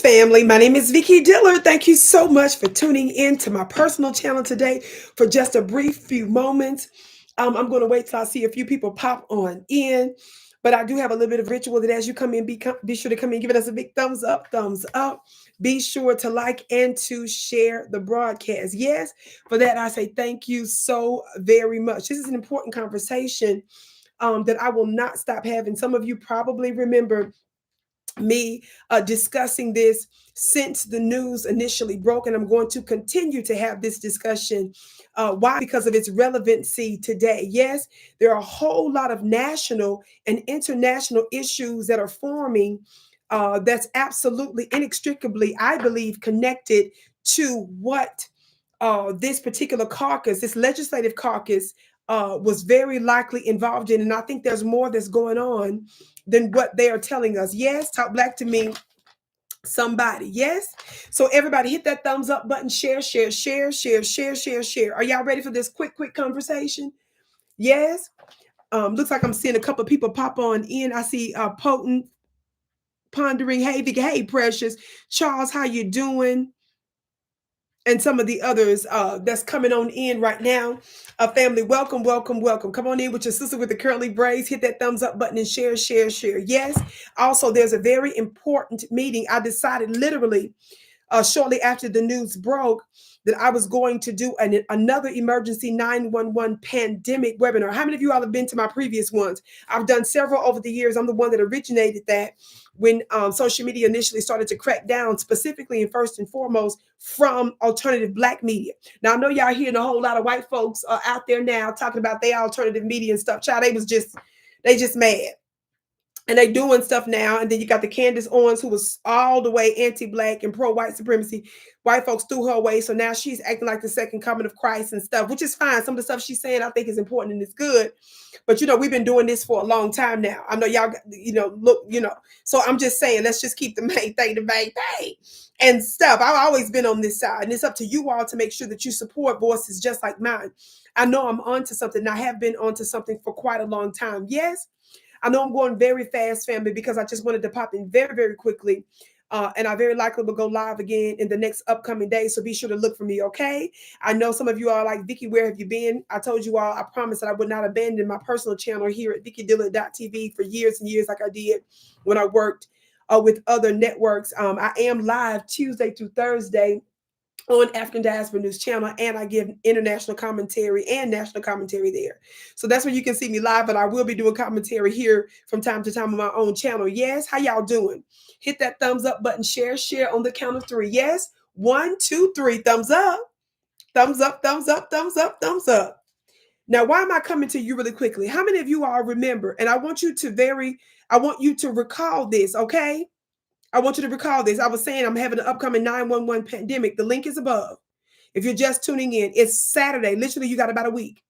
family. My name is Vicki Dillard. Thank you so much for tuning in to my personal channel today for just a brief few moments. I'm going to wait till I see a few people pop on in, but I do have a little bit of ritual that as you come in, be sure to come in, give us a big thumbs up, thumbs up. Be sure to like and to share the broadcast. Yes, for that I say thank you so very much. This is an important conversation that I will not stop having. Some of you probably remember me discussing this since the news initially broke, and I'm going to continue to have this discussion. Why? Because of its relevancy today. Yes, there are a whole lot of national and international issues that are forming that's absolutely inextricably, I believe, connected to what this particular caucus, this legislative caucus, was very likely involved in. And I think there's more that's going on than what they are telling us. Yes, talk black to me, somebody. Yes. So everybody hit that thumbs up button, share, share, share, share, share, share, share. Are y'all ready for this quick conversation? Yes. Looks like I'm seeing a couple of people pop on in. I see Potent, Pondering, hey Vicky, hey Precious, Charles, how you doing? And some of the others that's coming on in right now. Family, welcome, welcome, welcome. Come on in with your sister with the curly braids. Hit that thumbs up button and share, share, share. Yes. Also, there's a very important meeting. I decided literally shortly after the news broke that I was going to do another emergency 911 pandemic webinar. How many of you all have been to my previous ones? I've done several over the years. I'm the one that originated that when social media initially started to crack down, specifically and first and foremost from alternative Black media. Now, I know y'all hearing a whole lot of white folks out there now talking about their alternative media and stuff. Child, they just mad. And they doing stuff now. And then you got the Candace Owens, who was all the way anti-Black and pro-white supremacy. White folks threw her away. So now she's acting like the second coming of Christ and stuff, which is fine. Some of the stuff she's saying I think is important and it's good. But, we've been doing this for a long time now. I know y'all, look. So I'm just saying, let's just keep the main thing the main thing and stuff. I've always been on this side. And it's up to you all to make sure that you support voices just like mine. I know I'm onto something. I have been onto something for quite a long time. Yes. I know I'm going very fast, family, because I just wanted to pop in very, very quickly. And I very likely will go live again in the next upcoming days. So be sure to look for me, okay? I know some of you are like, Vicki, where have you been? I told you all, I promised that I would not abandon my personal channel here at VickiDillard.tv for years and years like I did when I worked with other networks. I am live Tuesday through Thursday on African Diaspora News Channel, and I give international commentary and national commentary there. So that's where you can see me live, but I will be doing commentary here from time to time on my own channel. Yes, how y'all doing? Hit that thumbs up button, share on the count of 3. Yes, 1, 2, 3, thumbs up, thumbs up, thumbs up, thumbs up, thumbs up. Now, why am I coming to you really quickly? How many of you all remember? And I want you to recall this, okay? I want you to recall this. I was saying I'm having an upcoming 911 pandemic. The link is above. If you're just tuning in, it's Saturday. Literally, you got about a week.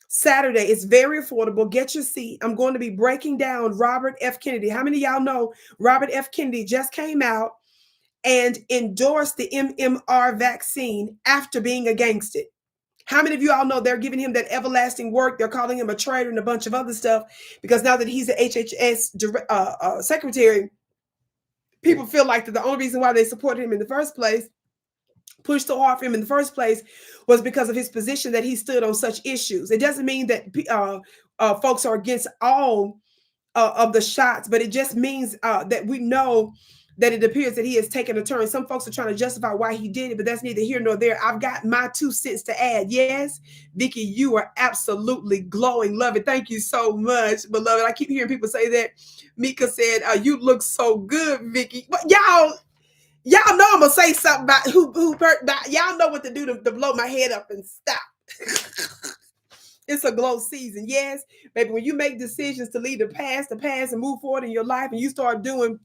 Saturday, it's very affordable. Get your seat. I'm going to be breaking down Robert F. Kennedy. How many of y'all know Robert F. Kennedy just came out and endorsed the MMR vaccine after being a gangster? How many of you all know they're giving him that everlasting work? They're calling him a traitor and a bunch of other stuff because now that he's the HHS secretary, people feel like that the only reason why they supported him in the first place, pushed so hard for him in the first place, was because of his position that he stood on such issues. It doesn't mean that folks are against all of the shots, but it just means that we know that it appears that he has taken a turn. Some folks are trying to justify why he did it, but that's neither here nor there. I've got my 2 cents to add. Yes, Vicki, you are absolutely glowing. Love it. Thank you so much, beloved. I keep hearing people say that. Mika said, you look so good, Vicki. But y'all know I'm gonna say something about y'all know what to do to blow my head up and stop. It's a glow season. Yes, baby, when you make decisions to leave the past and move forward in your life, and you start doing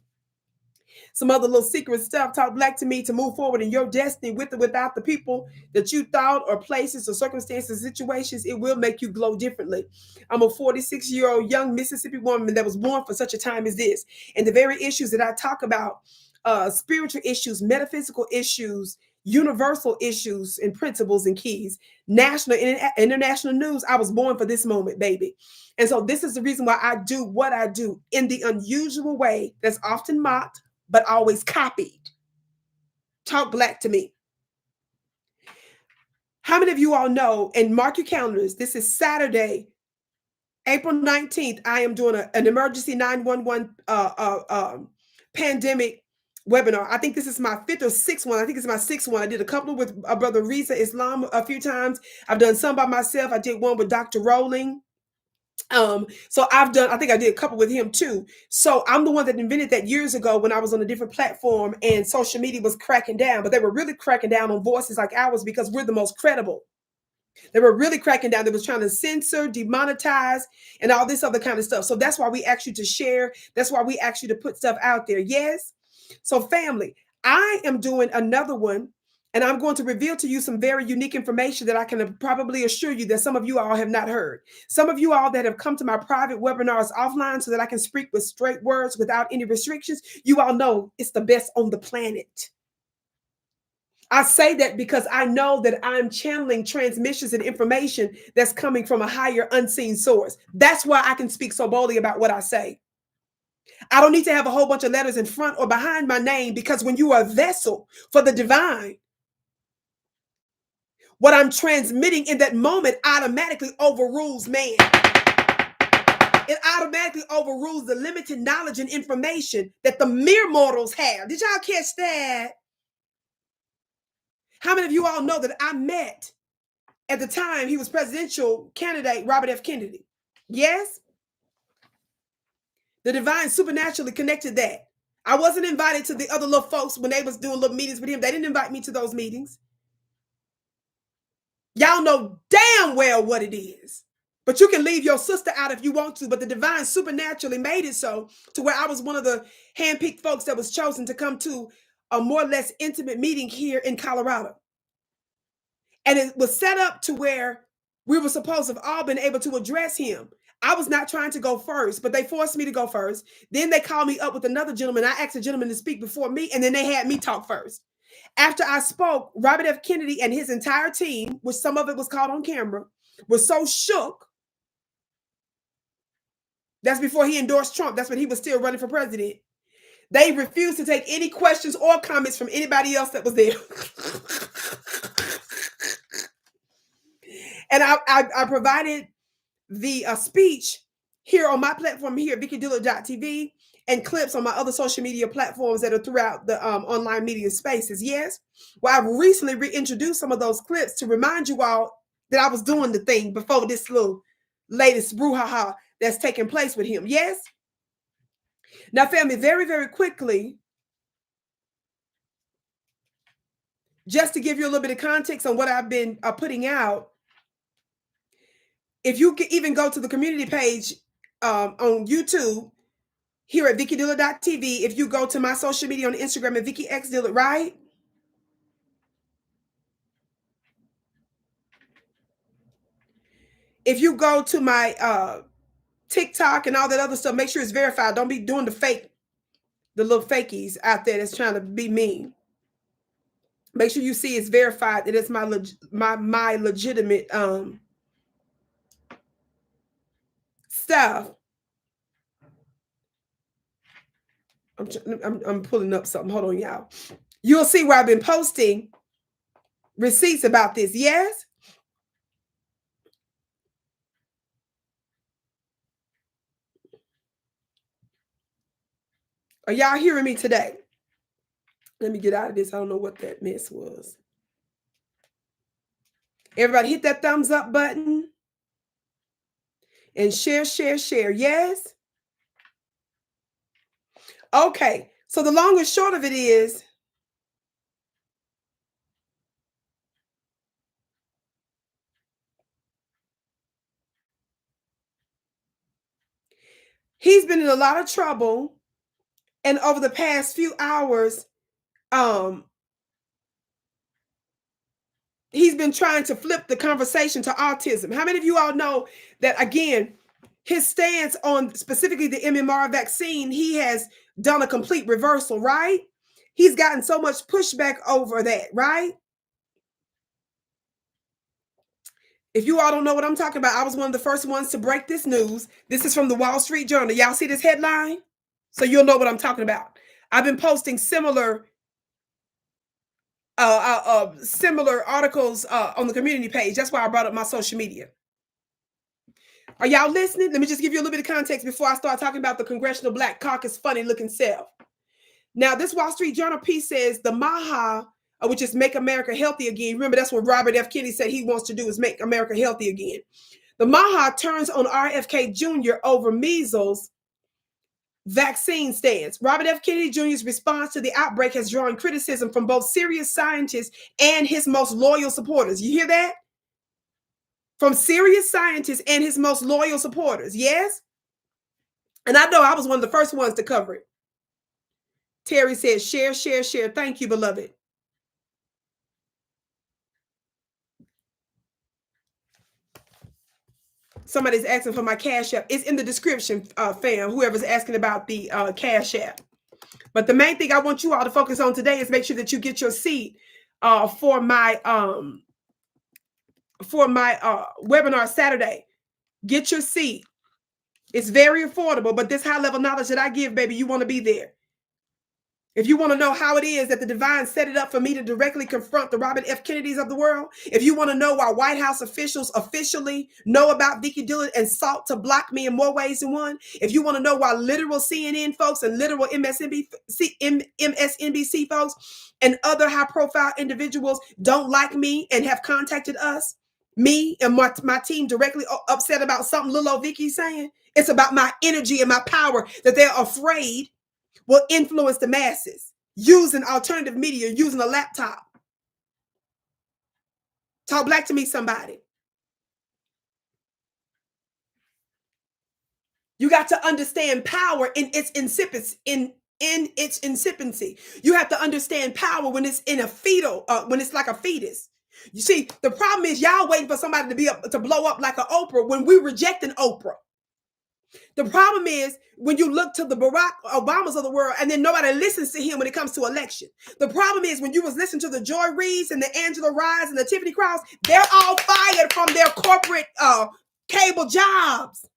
some other little secret stuff, talk black to me, to move forward in your destiny with or without the people that you thought, or places or circumstances, situations, it will make you glow differently. I'm a 46-year-old young Mississippi woman that was born for such a time as this. And the very issues that I talk about, spiritual issues, metaphysical issues, universal issues and principles and keys, national and international news, I was born for this moment, baby. And so this is the reason why I do what I do in the unusual way that's often mocked, but always copied. talk black to me. How many of you all know, and mark your calendars, this is Saturday, April 19th, I am doing an emergency 911 pandemic webinar. I think this is my fifth or sixth one. I think it's my sixth one. I did a couple with Brother Risa Islam a few times. I've done some by myself. I did one with Dr. Rowling. So I think I did a couple with him too. So I'm the one that invented that years ago when I was on a different platform and social media was cracking down, but they were really cracking down on voices like ours because we're the most credible. They were really cracking down. They was trying to censor, demonetize, and all this other kind of stuff. So that's why we asked you to share. That's why we asked you to put stuff out there. Yes. So family, I am doing another one, and I'm going to reveal to you some very unique information that I can probably assure you that some of you all have not heard. Some of you all that have come to my private webinars offline so that I can speak with straight words without any restrictions, you all know it's the best on the planet. I say that because I know that I'm channeling transmissions and information that's coming from a higher unseen source. That's why I can speak so boldly about what I say. I don't need to have a whole bunch of letters in front or behind my name, because when you are a vessel for the divine, what I'm transmitting in that moment automatically overrules man. It automatically overrules the limited knowledge and information that the mere mortals have. Did y'all catch that? How many of you all know that I met, at the time, he was presidential candidate Robert F. Kennedy? Yes? The divine supernaturally connected that. I wasn't invited to the other little folks when they was doing little meetings with him. They didn't invite me to those meetings. Y'all know damn well what it is. But you can leave your sister out if you want to. But the divine supernaturally made it so to where I was one of the handpicked folks that was chosen to come to a more or less intimate meeting here in Colorado. And it was set up to where we were supposed to have all been able to address him. I was not trying to go first, but they forced me to go first. Then they called me up with another gentleman. I asked the gentleman to speak before me, and then they had me talk first. After I spoke, Robert F. Kennedy and his entire team, which some of it was caught on camera, was so shook. That's before he endorsed Trump. That's when he was still running for president. They refused to take any questions or comments from anybody else that was there. And I provided the speech here on my platform here, VickiDillard.tv, and clips on my other social media platforms that are throughout the online media spaces. Yes. Well, I've recently reintroduced some of those clips to remind you all that I was doing the thing before this little latest brouhaha that's taking place with him. Yes. Now, family, very, very quickly, just to give you a little bit of context on what I've been putting out. If you can even go to the community page on YouTube here at VickiDillard.tv, if you go to my social media on Instagram at Vicki X Dillard, right? If you go to my TikTok and all that other stuff, make sure it's verified. Don't be doing the little fakies out there that's trying to be mean. Make sure you see it's verified. It is my legitimate stuff. I'm pulling up something. Hold on, y'all. You'll see where I've been posting receipts about this. Yes. Are y'all hearing me today? Let me get out of this. I don't know what that mess was. Everybody hit that thumbs up button and share. Yes. Okay. So the long and short of it is, he's been in a lot of trouble. And over the past few hours, he's been trying to flip the conversation to autism. How many of you all know that, again, his stance on specifically the MMR vaccine, he has done a complete reversal, right? He's gotten so much pushback over that, right? If you all don't know what I'm talking about, I was one of the first ones to break this news. This is from the Wall Street Journal. Y'all see this headline? So you'll know what I'm talking about. I've been posting similar similar articles on the community page. That's why I brought up my social media. Are y'all listening? Let me just give you a little bit of context before I start talking about the Congressional Black Caucus funny looking self. Now, this Wall Street Journal piece says the MAHA, which is Make America Healthy Again. Remember, that's what Robert F. Kennedy said he wants to do, is make America healthy again. The MAHA turns on RFK Jr. over measles vaccine stance. Robert F. Kennedy Jr.'s response to the outbreak has drawn criticism from both serious scientists and his most loyal supporters. You hear that? From serious scientists and his most loyal supporters. Yes? And I know I was one of the first ones to cover it. Terry says, share, share, share. Thank you, beloved. Somebody's asking for my Cash App. It's in the description, fam, whoever's asking about the Cash App. But the main thing I want you all to focus on today is make sure that you get your seat for my webinar Saturday. Get your seat. It's very affordable, but this high level knowledge that I give, baby, you want to be there. If you want to know how it is that the divine set it up for me to directly confront the Robert F. Kennedys of the world, if you want to know why White House officials officially know about Vicki Dillard and sought to block me in more ways than one, if you want to know why literal CNN folks and literal MSNBC folks and other high-profile individuals don't like me and have contacted us, me and my team directly upset about something little old Vicki's saying, it's about my energy and my power that they're afraid will influence the masses using alternative media, using a laptop. Talk black to me, somebody. You got to understand power in its incipiency. In its incipiency, you have to understand power when it's in a fetal, when it's like a fetus. You see, the problem is y'all waiting for somebody to blow up like an Oprah when we're rejecting Oprah. The problem is when you look to the Barack Obamas of the world and then nobody listens to him when it comes to election. The problem is when you was listening to the Joy Reids and the Angela Ryes and the Tiffany Krause, they're all fired from their corporate cable jobs.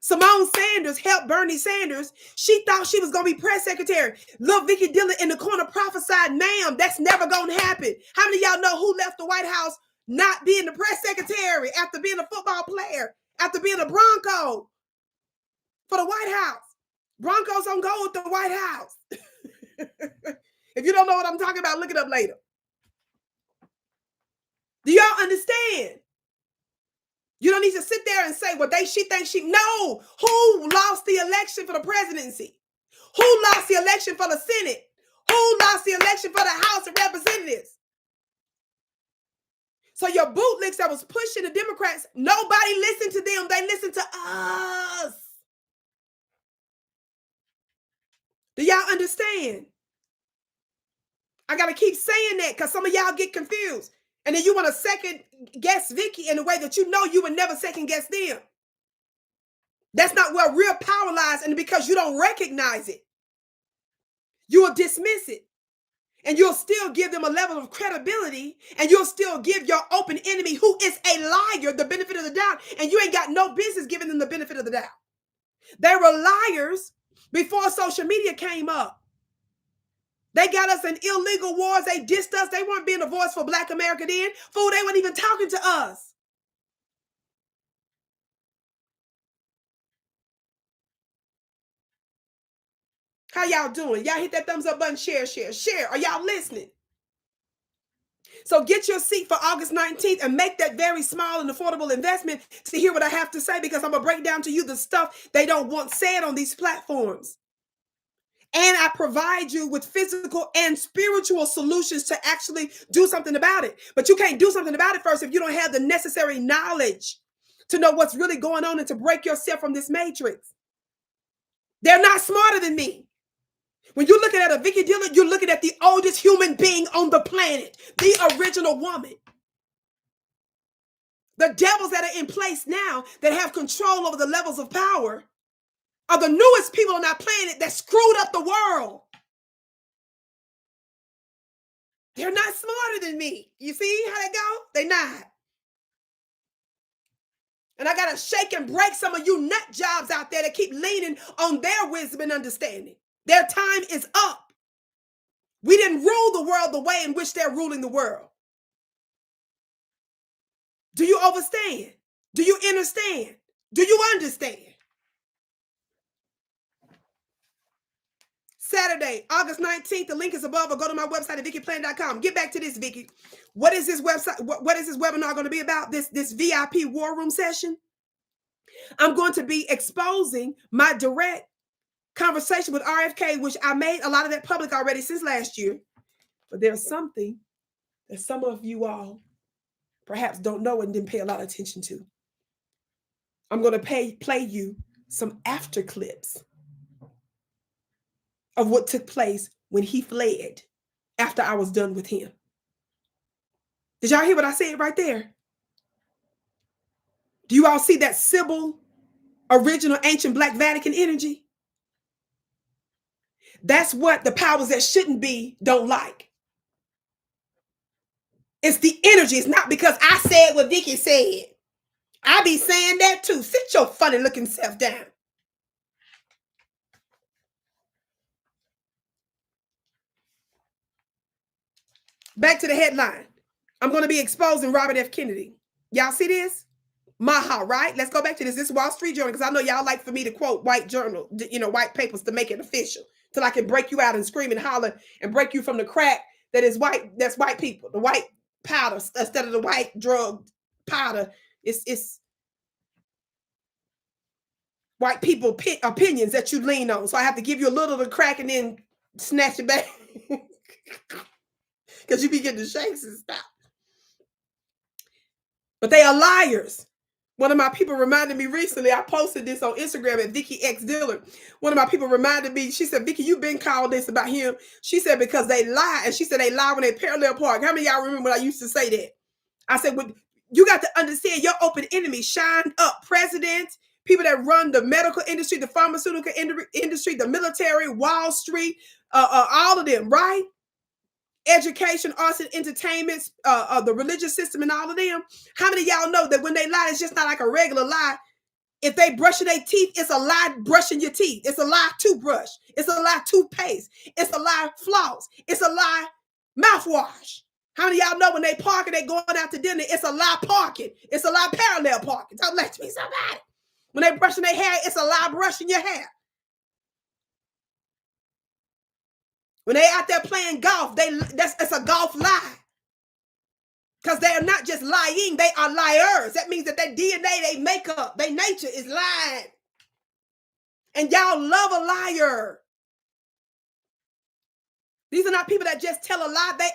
Simone Sanders helped Bernie Sanders. She thought she was going to be press secretary. Little Vicki Dillard in the corner prophesied, ma'am, that's never going to happen. How many of y'all know who left the White House not being the press secretary after being a football player, after being a Bronco? For the White House. Broncos don't go with the White House. If you don't know what I'm talking about, look it up later. Do y'all understand? You don't need to sit there and say, well, she thinks she. No. Who lost the election for the presidency? Who lost the election for the Senate? Who lost the election for the House of Representatives? So your bootlicks that was pushing the Democrats, nobody listened to them. They listened to us. Do y'all understand? I got to keep saying that because some of y'all get confused. And then you want to second guess Vicki in a way that you know you would never second guess them. That's not where real power lies. And because you don't recognize it, you will dismiss it. And you'll still give them a level of credibility. And you'll still give your open enemy, who is a liar, the benefit of the doubt. And you ain't got no business giving them the benefit of the doubt. They were liars before social media came up. They got us in illegal wars. They dissed us. They weren't being a voice for Black America then. Fool, they weren't even talking to us. How y'all doing? Y'all hit that thumbs up button, share, share, share. Are y'all listening? So get your seat for August 19th and make that very small and affordable investment to hear what I have to say, because I'm going to break down to you the stuff they don't want said on these platforms. And I provide you with physical and spiritual solutions to actually do something about it. But you can't do something about it first if you don't have the necessary knowledge to know what's really going on and to break yourself from this matrix. They're not smarter than me. When you're looking at a Vicki Dillard, you're looking at the oldest human being on the planet, the original woman. The devils that are in place now that have control over the levels of power are the newest people on our planet that screwed up the world. They're not smarter than me. You see how they go? They're not. And I got to shake and break some of you nut jobs out there that keep leaning on their wisdom and understanding. Their time is up. We didn't rule the world the way in which they're ruling the world. Do you understand? Do you understand? Do you understand? Saturday, August 19th. The link is above, or go to my website at VickiPlan.com. Get back to this, Vicki. What is this website? What is this webinar going to be about? This VIP war room session? I'm going to be exposing my direct conversation with RFK, which I made a lot of that public already since last year. But there's something that some of you all perhaps don't know and didn't pay a lot of attention to. I'm going to play you some after clips of what took place when he fled after I was done with him. Did y'all hear what I said right there? Do you all see that Sybil, original ancient Black Vatican energy? That's what the powers that shouldn't be don't like. It's the energy. It's not because I said what Vicki said. I be saying that too. Sit your funny looking self down. Back to the headline. I'm going to be exposing Robert F. Kennedy. Y'all see this? Maha, right? Let's go back to this. This is Wall Street Journal, because I know y'all like for me to quote white journal, white papers to make it official, till I can break you out and scream and holler and break you from the crack that is white. That's white people. The white powder instead of the white drug powder. It's white people opinions that you lean on. So I have to give you a little of the crack and then snatch it back. Because you be getting the shakes and stuff. But they are liars. One of my people reminded me recently, I posted this on Instagram at Vicki X Dillard. One of my people reminded me, she said, Vicki, you've been called this about him. She said, because they lie. And she said, they lie when they parallel park. How many of y'all remember when I used to say that? I said, well, you got to understand your open enemy shined up. Presidents, people that run the medical industry, the pharmaceutical industry, the military, Wall Street, all of them, right? Education, arts and entertainment, the religious system and all of them. How many of y'all know that when they lie, it's just not like a regular lie? If they brushing their teeth, it's a lie brushing your teeth. It's a lie toothbrush. It's a lie toothpaste. It's a lie floss. It's a lie mouthwash. How many of y'all know when they park and they going out to dinner, it's a lie parking. It's a lie parallel parking. Don't let me somebody. When they brushing their hair, it's a lie brushing your hair. When they out there playing golf, it's a golf lie. Because they are not just lying, they are liars. That means that their DNA, they makeup, their nature is lying. And y'all love a liar. These are not people that just tell a lie.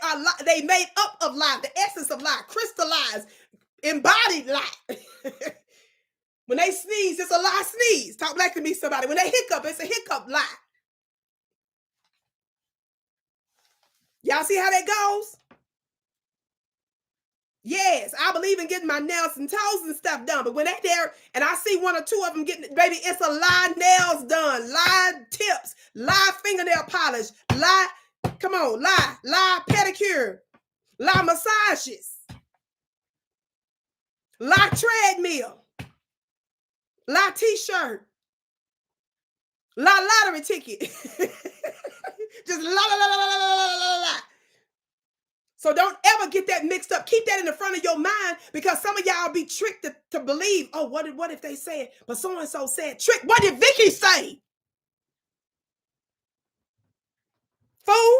They made up of lie, the essence of lie, crystallized, embodied lie. When they sneeze, it's a lie sneeze. Talk back to me, somebody. When they hiccup, it's a hiccup lie. Y'all see how that goes? Yes, I believe in getting my nails and toes and stuff done. But when they there and I see one or two of them getting, baby, it's a lie nails done, lie tips, lie fingernail polish, lie, come on, lie pedicure, lie massages, lie treadmill, lie t-shirt, lie lottery ticket. Just la. So don't ever get that mixed up. Keep that in the front of your mind, because some of y'all be tricked to believe, oh, what if they said, but so-and-so said, trick, what did Vicki say? Fool.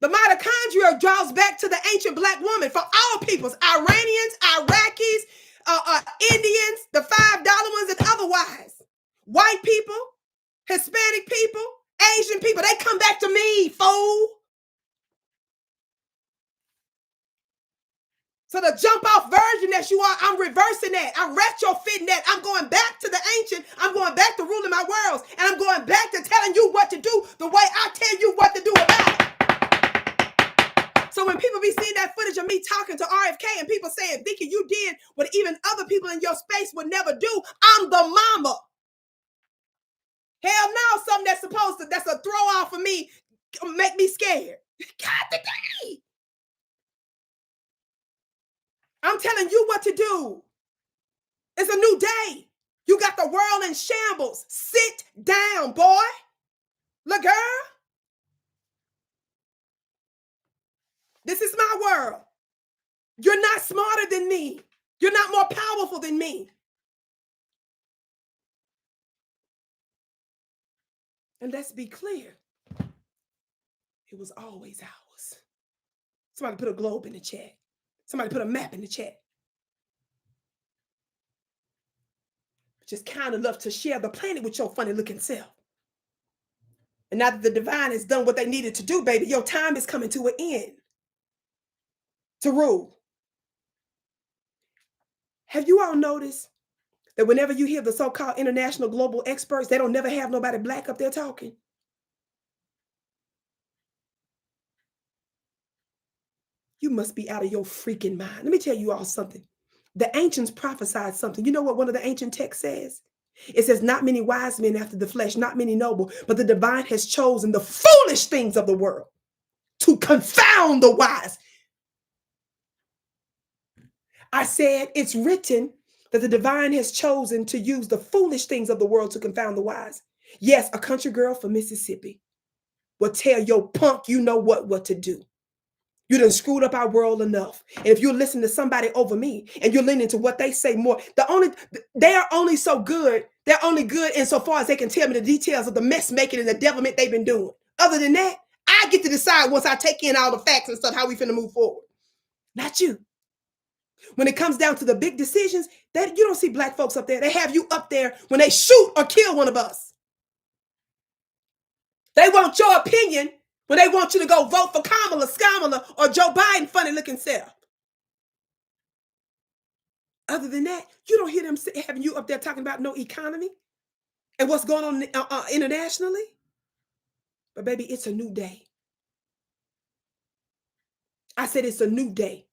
The mitochondria draws back to the ancient Black woman for all peoples, Iranians, Iraqis, Indians, the $5 ones and otherwise. White people, Hispanic people, Asian people, they come back to me, fool. So the jump off version that you are, I'm reversing that. I'm retrofitting that. I'm going back to the ancient. I'm going back to ruling my worlds. And I'm going back to telling you what to do the way I tell you what to do about it. So when people be seeing that footage of me talking to RFK and people saying, Vicki, you did what even other people in your space would never do, I'm the mama. Hell no, something that's a throw off for me, make me scared. God today. I'm telling you what to do. It's a new day. You got the world in shambles. Sit down, boy. Look, girl. This is my world. You're not smarter than me. You're not more powerful than me. And let's be clear, it was always ours. Somebody put a globe in the chat. Somebody put a map in the chat. Just kind enough to share the planet with your funny looking self. And now that the divine has done what they needed to do, baby, your time is coming to an end to rule. Have you all noticed that whenever you hear the so-called international global experts, they don't never have nobody black up there talking? You must be out of your freaking mind. Let me tell you all something. The ancients prophesied something. You know what one of the ancient texts says? It says, not many wise men after the flesh, not many noble, but the divine has chosen the foolish things of the world to confound the wise. I said, it's written that the divine has chosen to use the foolish things of the world to confound the wise. Yes, a country girl from Mississippi will tell your punk, you know what to do. You done screwed up our world enough. And if you listen to somebody over me and you're leaning to what they say more, they are only so good. They're only good insofar as they can tell me the details of the mess making and the devilment they've been doing. Other than that, I get to decide once I take in all the facts and stuff, how we finna move forward. Not you. When it comes down to the big decisions, that you don't see black folks up there. They have you up there when they shoot or kill one of us. They want your opinion when they want you to go vote for Kamala, or Joe Biden funny looking self. Other than that, you don't hear them having you up there talking about no economy and what's going on internationally. But baby, it's a new day. I said it's a new day.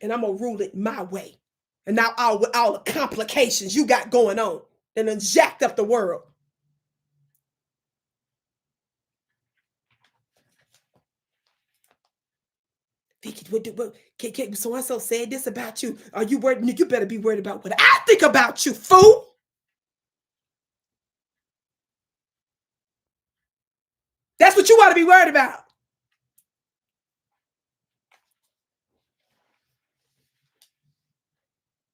And I'm going to rule it my way. And now all the complications you got going on and then jacked up the world. Vicki, what so-and-so said this about you. Are you worried? You better be worried about what I think about you, fool. That's what you ought to be worried about.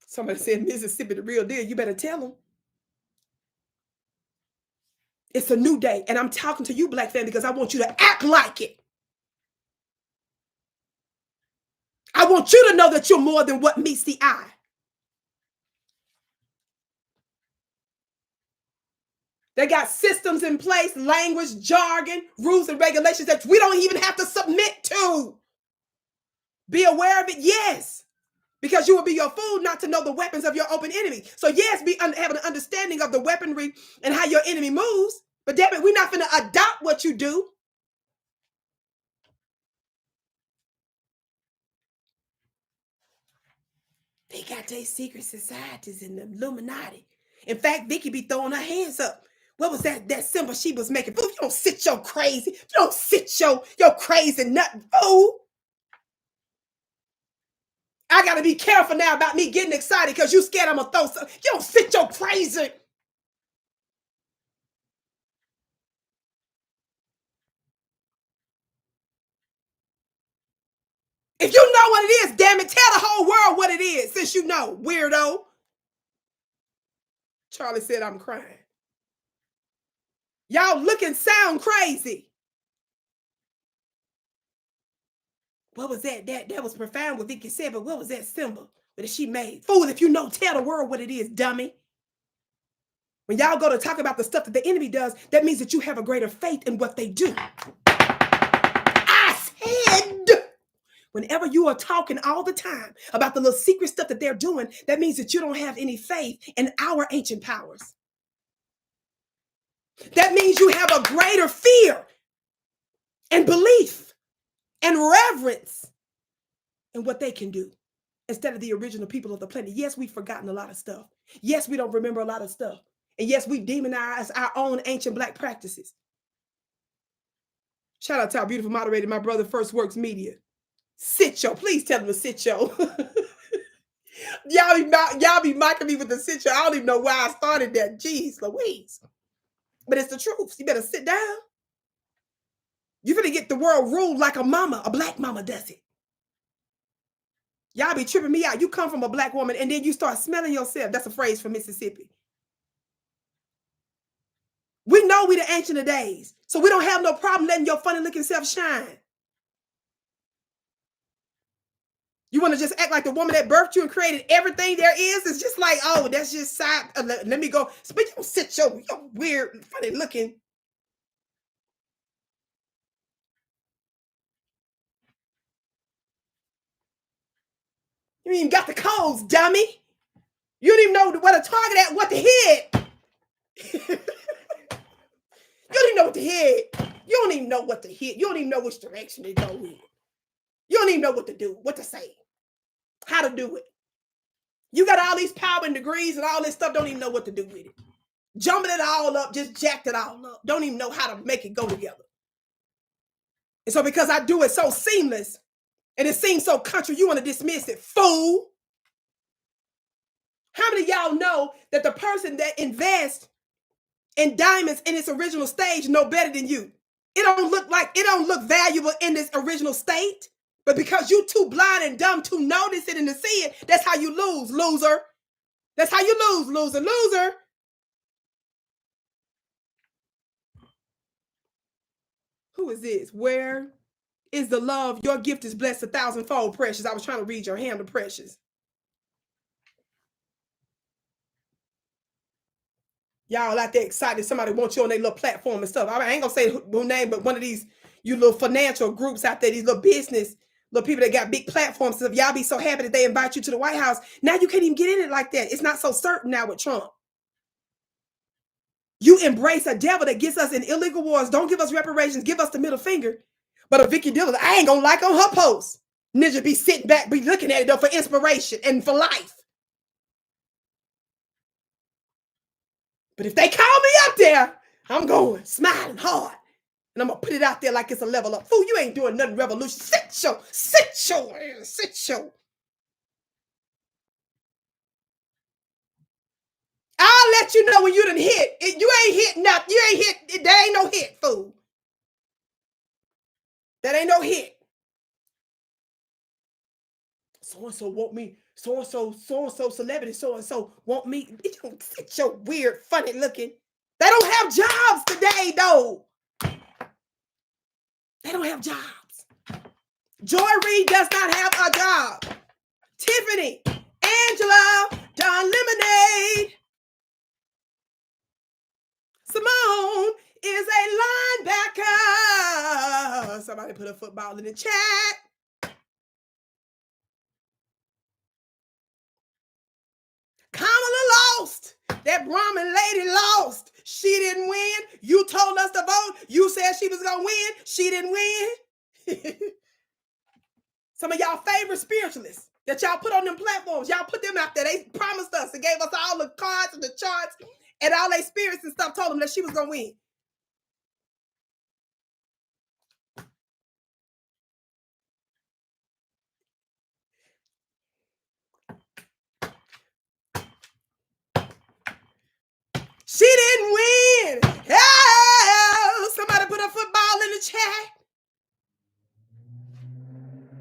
Somebody said Mississippi the real deal. You better tell them. It's a new day. And I'm talking to you, black family, because I want you to act like it. I want you to know that you're more than what meets the eye. They got systems in place, language, jargon, rules, and regulations that we don't even have to submit to. Be aware of it, yes. Because you will be your fool not to know the weapons of your open enemy. So yes, have an understanding of the weaponry and how your enemy moves. But damn it, we're not going to adopt what you do. They got their secret societies in the Illuminati. In fact, Vicki be throwing her hands up. What was that symbol she was making? Fool, you don't sit your crazy. You don't sit your crazy nut, fool. I got to be careful now about me getting excited because you scared I'm going to throw something. You don't sit your crazy. If you know what it is, damn it, tell the whole world what it is since you know, weirdo. Charlie said I'm crying. Y'all look and sound crazy. What was that? That was profound what Vicki said, but what was that symbol that she made? Fool, if you know, tell the world what it is, dummy. When y'all go to talk about the stuff that the enemy does, that means that you have a greater faith in what they do. I said, whenever you are talking all the time about the little secret stuff that they're doing, that means that you don't have any faith in our ancient powers. That means you have a greater fear and belief and reverence in what they can do instead of the original people of the planet. Yes, we've forgotten a lot of stuff. Yes, we don't remember a lot of stuff. And yes, we demonize our own ancient black practices. Shout out to our beautiful moderator, my brother, First Works Media. Sit yo. Please tell them to sit yo. Y'all be mocking me with the sit yo. I don't even know why I started that. Jeez Louise. But it's the truth. You better sit down. You finna get the world ruled like a mama, a black mama does it. Y'all be tripping me out. You come from a black woman and then you start smelling yourself. That's a phrase from Mississippi. We know we the ancient of days. So we don't have no problem letting your funny looking self shine. You want to just act like the woman that birthed you and created everything there is? It's just like, oh, that's just side. Let me go. But you don't sit your weird, funny looking. You ain't even got the codes, dummy. You don't even know what to target at, what to hit. You don't even know what to hit. You don't even know what to hit. You don't even know which direction to go in. You don't even know what to do, what to say, how to do it. You got all these power and degrees and all this stuff, don't even know what to do with it. Jumping it all up, just jacked it all up. Don't even know how to make it go together. And so because I do it so seamless and it seems so country, you want to dismiss it. Fool. How many of y'all know that the person that invests in diamonds in its original stage know better than you? It don't look valuable in this original state, but because you too blind and dumb to notice it and to see it, that's how you lose, loser. That's how you lose, loser, loser. Who is this? Where is the love? Your gift is blessed 1,000-fold, precious. I was trying to read your hand, precious. Y'all out there excited. Somebody wants you on their little platform and stuff. I ain't gonna say who name, but one of these you little financial groups out there, these little business, little people that got big platforms. So if y'all be so happy that they invite you to the White House, now you can't even get in it like that. It's not so certain now with Trump. You embrace a devil that gets us in illegal wars. Don't give us reparations. Give us the middle finger. But a Vicki Dillard, I ain't gonna like on her post. Ninja be sitting back, be looking at it though for inspiration and for life. But if they call me up there, I'm going smiling hard. And I'm going to put it out there like it's a level up. Fool, you ain't doing nothing revolution. Sit your. I'll let you know when you done hit. You ain't hit nothing. You ain't hit. There ain't no hit, fool. That ain't no hit. So-and-so want me. So-and-so celebrity, so-and-so want me. You don't sit your weird, funny looking. They don't have jobs today, though. They don't have jobs. Joy Reid does not have a job. Tiffany, Angela, Don Lemonade. Simone is a linebacker. Somebody put a football in the chat. Kamala lost. That Brahmin lady lost. She didn't win. You told us to vote. You said she was going to win. She didn't win. Some of y'all favorite spiritualists that y'all put on them platforms, y'all put them out there. They promised us and gave us all the cards and the charts and all their spirits and stuff, told them that she was going to win. She didn't win. Oh, somebody put a football in the chat.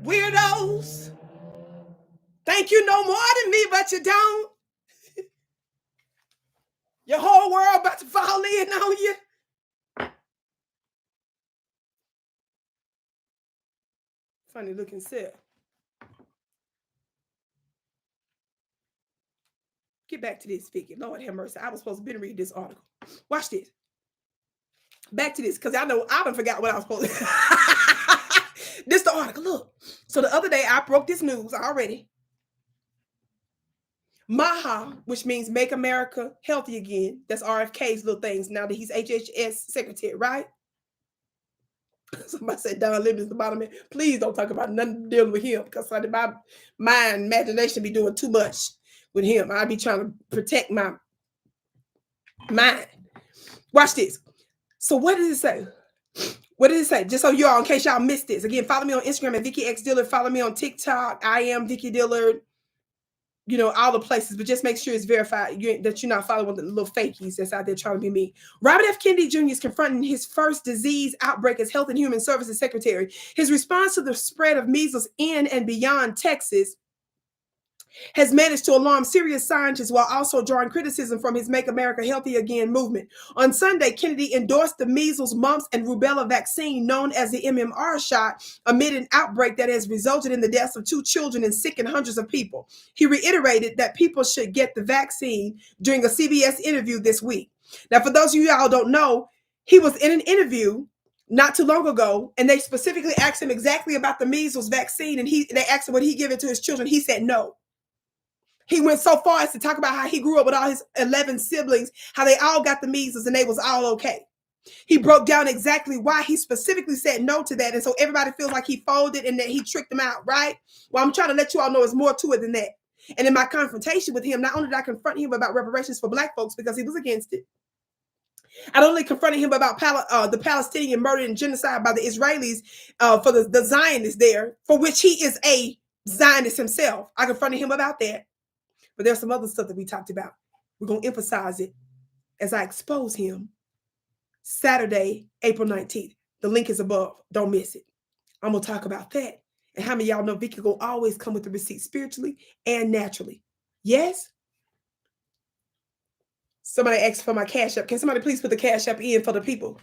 Weirdos. Think you know more than me, but you don't. Your whole world about to fall in on you. Funny looking self. Get back to this, Vicki. Lord have mercy. I was supposed to read this article. Watch this. Back to this, because I know I done forgot what I was supposed to. This the article. Look. So the other day I broke this news already. MAHA, which means Make America Healthy Again. That's RFK's little things now that he's HHS secretary, right? Somebody said Don Lemon is the bottom man. Please don't talk about nothing dealing with him, because my imagination be doing too much with him. I be trying to protect my mind. Watch this. So what does it say? What did it say? Just so y'all, in case y'all missed this. Again, follow me on Instagram at Vicki X Dillard. Follow me on TikTok. I am Vicki Dillard. all the places, but just make sure it's verified that you're not following the little fakies that's out there trying to be me. Robert F. Kennedy Jr. is confronting his first disease outbreak as Health and Human Services Secretary. His response to the spread of measles in and beyond Texas has managed to alarm serious scientists while also drawing criticism from his Make America Healthy Again movement. On Sunday, Kennedy endorsed the measles, mumps, and rubella vaccine known as the MMR shot amid an outbreak that has resulted in the deaths of 2 children and sickened hundreds of people. He reiterated that people should get the vaccine during a CBS interview this week. Now, for those of you all don't know, he was in an interview not too long ago, and they specifically asked him exactly about the measles vaccine, and they asked him would he give it to his children. He said no. He went so far as to talk about how he grew up with all his 11 siblings, how they all got the measles and they was all okay. He broke down exactly why he specifically said no to that. And so everybody feels like he folded and that he tricked them out, right? Well, I'm trying to let you all know there's more to it than that. And in my confrontation with him, not only did I confront him about reparations for Black folks because he was against it, I not only confronted him about the Palestinian murder and genocide by the Israelis for the Zionists there, for which he is a Zionist himself. I confronted him about that. But there's some other stuff that we talked about. We're going to emphasize it as I expose him Saturday, April 19th. The link is above. Don't miss it. I'm going to talk about that. And how many of y'all know Vicki will always come with the receipt spiritually and naturally? Yes? Somebody asked for my Cash App. Can somebody please put the Cash App in for the people?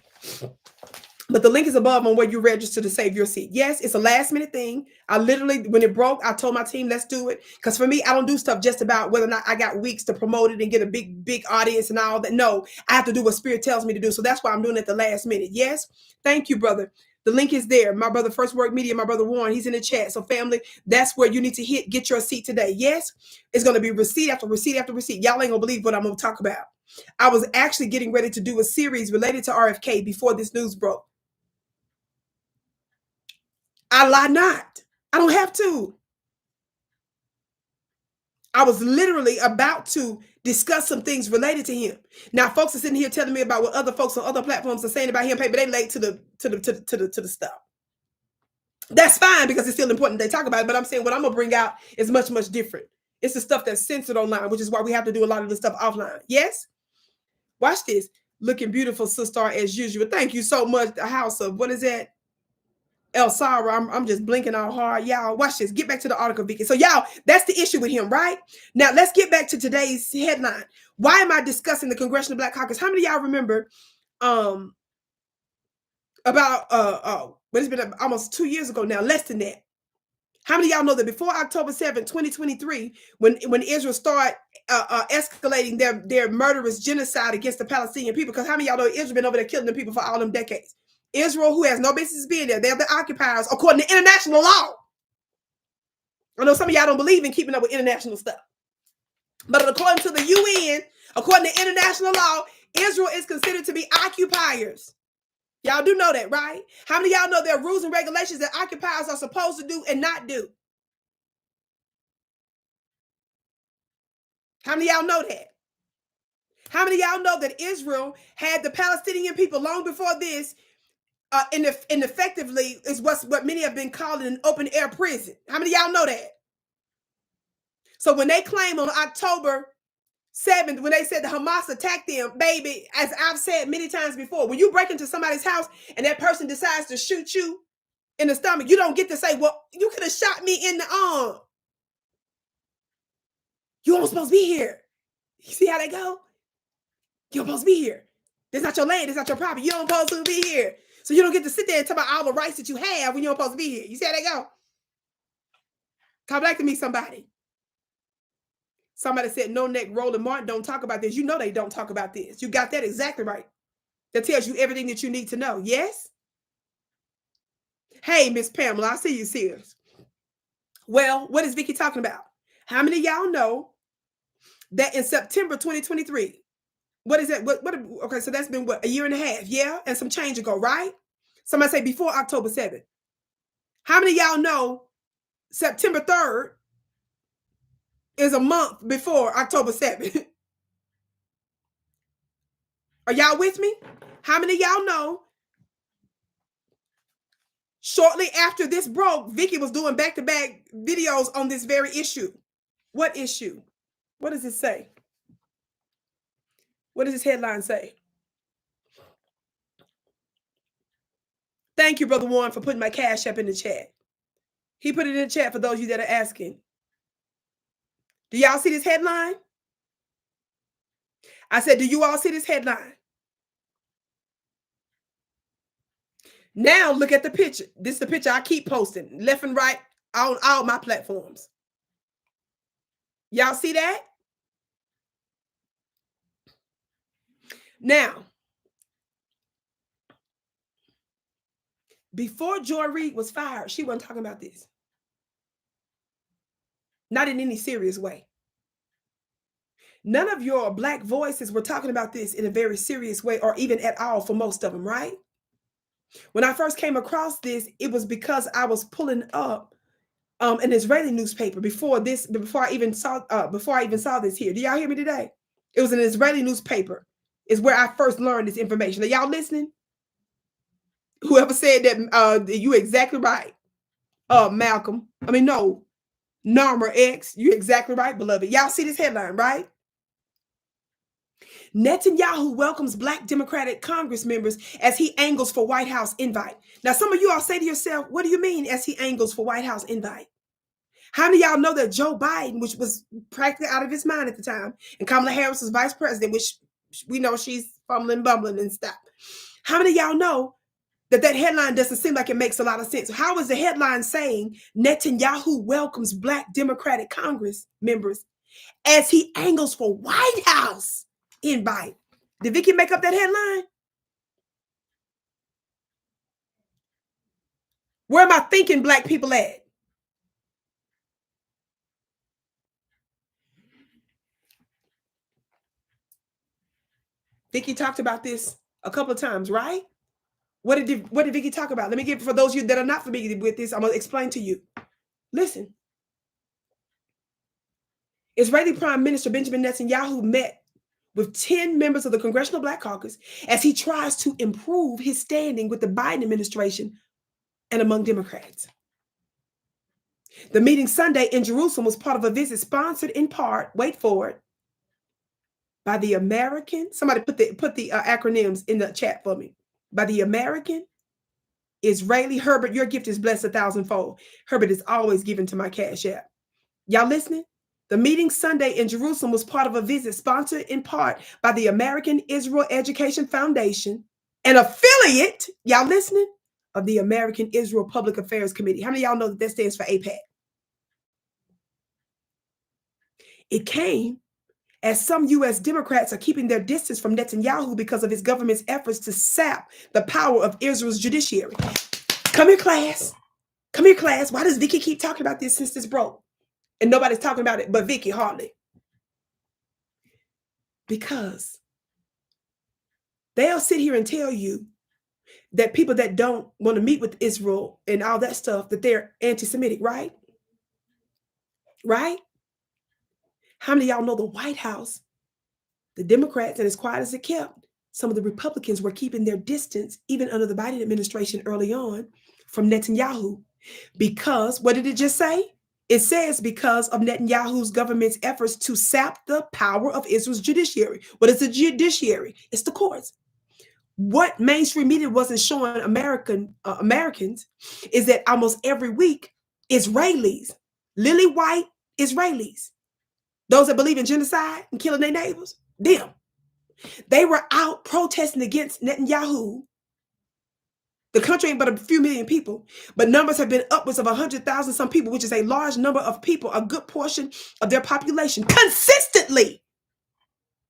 But the link is above on where you register to save your seat. Yes, it's a last minute thing. I literally, when it broke, I told my team, let's do it. Because for me, I don't do stuff just about whether or not I got weeks to promote it and get a big audience and all that. No, I have to do what Spirit tells me to do. So that's why I'm doing it at the last minute. Yes, thank you, brother. The link is there. My brother, First Work Media, my brother Warren, he's in the chat. So family, that's where you need to get your seat today. Yes, it's going to be receipt after receipt after receipt. Y'all ain't going to believe what I'm going to talk about. I was actually getting ready to do a series related to RFK before this news broke. I lie not. I don't have to. I was literally about to discuss some things related to him. Now, folks are sitting here telling me about what other folks on other platforms are saying about him, but they late to the stuff. That's fine because it's still important they talk about it. But I'm saying what I'm gonna bring out is much different. It's the stuff that's censored online, which is why we have to do a lot of the stuff offline. Yes. Watch this. Looking beautiful, sister, as usual. Thank you so much. The house of what is that? El Sara, I'm just blinking all hard. Y'all, watch this. Get back to the article, Vicki. So, y'all, that's the issue with him, right? Now, let's get back to today's headline. Why am I discussing the Congressional Black Caucus? How many of y'all remember about it's been almost 2 years ago now, less than that. How many of y'all know that before October 7th, 2023, when Israel started escalating their murderous genocide against the Palestinian people? Because how many of y'all know Israel been over there killing the people for all them decades? Israel, who has no business being there, they're the occupiers according to international law. I know some of y'all don't believe in keeping up with international stuff, but according to the UN, according to international law, Israel is considered to be occupiers. Y'all do know that, right? How many of y'all know there are rules and regulations that occupiers are supposed to do and not do? How many of y'all know that? How many of y'all know that Israel had the Palestinian people long before this and effectively is what many have been calling an open air prison? How many of y'all know that? So when they claim on October 7th, when they said the Hamas attacked them, baby, as I've said many times before, when you break into somebody's house and that person decides to shoot you in the stomach, you don't get to say, well, you could have shot me in the arm. You weren't supposed to be here. You see how they go? You're supposed to be here. This is not your land. This is not your property. You don't supposed to be here. So you don't get to sit there and talk about all the rights that you have when you're supposed to be here. You see how they go? Come back to me, somebody. Somebody said, no neck rolling Martin don't talk about this. You know they don't talk about this. You got that exactly right. That tells you everything that you need to know. Yes? Hey, Miss Pamela, I see you serious. Well, what is Vicki talking about? How many of y'all know that in September 2023, what is that? Okay, so that's been what, a year and a half, yeah? And some change ago, right? Somebody say before October 7th. How many of y'all know September 3rd is a month before October 7th? Are y'all with me? How many of y'all know shortly after this broke, Vicki was doing back-to-back videos on this very issue? What issue? What does it say? What does this headline say? Thank you, Brother Warren, for putting my Cash App in the chat. He put it in the chat for those of you that are asking. Do y'all see this headline? I said, do you all see this headline? Now look at the picture. This is the picture I keep posting left and right on all my platforms. Y'all see that? Now, before Joy Reid was fired, she wasn't talking about this. Not in any serious way. None of your Black voices were talking about this in a very serious way or even at all for most of them, right? When I first came across this, it was because I was pulling up an Israeli newspaper before I even saw this here. Do y'all hear me today? It was an Israeli newspaper. Is where I first learned this information. Are y'all listening? Whoever said that, you exactly right. Malcolm. I mean, no. Narmer X, you're exactly right, beloved. Y'all see this headline, right? Netanyahu welcomes Black Democratic Congress members as he angles for White House invite. Now, some of you all say to yourself, what do you mean as he angles for White House invite? How many of y'all know that Joe Biden, which was practically out of his mind at the time, and Kamala Harris was vice president, which we know she's fumbling, bumbling and stuff. How many of y'all know that headline doesn't seem like it makes a lot of sense? How is the headline saying Netanyahu welcomes Black Democratic Congress members as he angles for White House invite? Did Vicki make up that headline? Where am I thinking Black people at? Vicki talked about this a couple of times, right? What did Vicki talk about? Let me give, for those of you that are not familiar with this, I'm going to explain to you. Listen. Israeli Prime Minister Benjamin Netanyahu met with 10 members of the Congressional Black Caucus as he tries to improve his standing with the Biden administration and among Democrats. The meeting Sunday in Jerusalem was part of a visit sponsored in part, wait for it, by the American, somebody put the acronyms in the chat for me, by the American Israeli. Herbert, your gift is blessed 1,000-fold. Herbert is always given to my Cash App. Y'all listening? The meeting Sunday in Jerusalem was part of a visit sponsored in part by the American Israel Education Foundation, an affiliate, y'all listening, of the American Israel Public Affairs Committee. How many of y'all know that stands for AIPAC? It came as some U.S. Democrats are keeping their distance from Netanyahu because of his government's efforts to sap the power of Israel's judiciary. Come here, class. Come here, class. Why does Vicki keep talking about this since this broke? And nobody's talking about it but Vicki, hardly. Because they'll sit here and tell you that people that don't want to meet with Israel and all that stuff, that they're anti-Semitic, right? Right? How many of y'all know the White House, the Democrats, and as quiet as it kept, some of the Republicans were keeping their distance, even under the Biden administration early on, from Netanyahu. Because, what did it just say? It says because of Netanyahu's government's efforts to sap the power of Israel's judiciary. What is the judiciary? It's the courts. What mainstream media wasn't showing Americans is that almost every week, Israelis, lily white Israelis, those that believe in genocide and killing their neighbors, they were out protesting against Netanyahu. The country ain't but a few million people, but numbers have been upwards of 100,000 some people, which is a large number of people, a good portion of their population, consistently,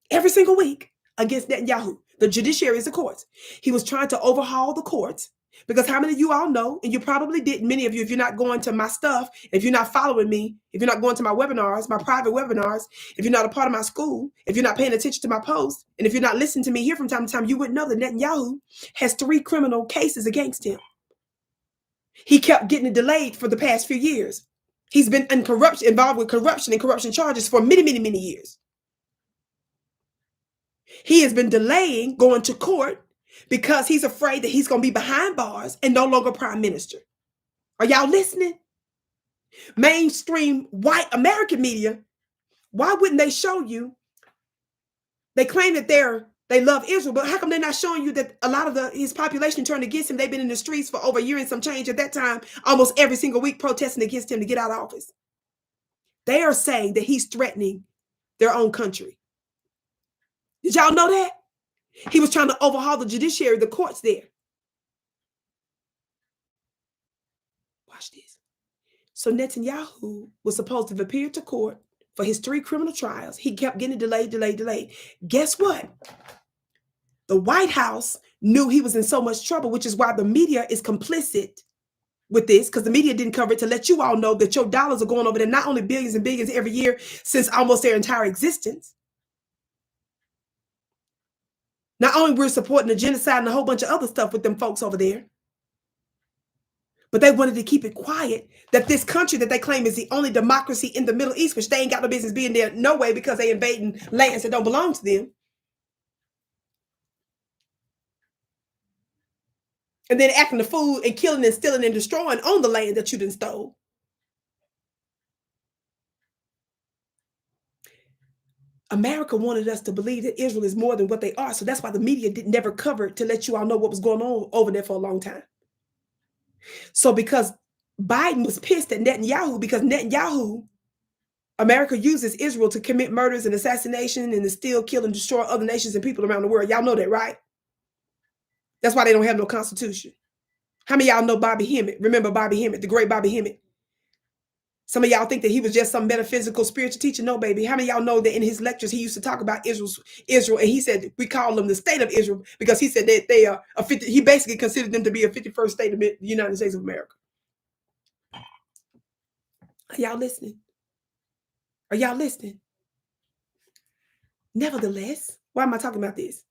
every single week, against Netanyahu. The judiciary is the courts. He was trying to overhaul the courts because how many of you all know, and you probably did, many of you, if you're not going to my stuff, if you're not following me, if you're not going to my webinars, my private webinars, if you're not a part of my school, if you're not paying attention to my posts, and if you're not listening to me here from time to time, you wouldn't know that Netanyahu has 3 criminal cases against him. He kept getting it delayed for the past few years. He's been involved with corruption and corruption charges for many, many, many years. He has been delaying going to court because he's afraid that he's going to be behind bars and no longer prime minister. Are y'all listening? Mainstream white American media Why wouldn't they show you? They claim that they love Israel, but how come they're not showing you that a lot of his population turned against him? They've been in the streets for over a year and some change at that time, almost every single week protesting against him to get out of office. They are saying that he's threatening their own country. Did y'all know that? He was trying to overhaul the judiciary, the courts there. Watch this. So Netanyahu was supposed to have appeared to court for his 3 criminal trials. He kept getting delayed. Guess what? The White House knew he was in so much trouble, which is why the media is complicit with this, because the media didn't cover it to let you all know that your dollars are going over there, not only billions and billions every year since almost their entire existence. Not only we're supporting the genocide and a whole bunch of other stuff with them folks over there, but they wanted to keep it quiet that this country that they claim is the only democracy in the Middle East, which they ain't got no business being there no way because they invading lands that don't belong to them. And then acting the fool and killing and stealing and destroying on the land that you done stole. America wanted us to believe that Israel is more than what they are. So that's why the media never covered to let you all know what was going on over there for a long time. So because Biden was pissed at Netanyahu, because Netanyahu, America uses Israel to commit murders and assassination and to steal, kill, and destroy other nations and people around the world. Y'all know that, right? That's why they don't have no constitution. How many of y'all know Bobby Hemmett? Remember Bobby Hemmett, the great Bobby Hemmett? Some of y'all think that he was just some metaphysical spiritual teacher. No, baby. How many of y'all know that in his lectures, he used to talk about Israel, and he said, we call them the state of Israel because he said that they are he basically considered them to be a 51st state of the United States of America. Are y'all listening? Are y'all listening? Nevertheless, why am I talking about this?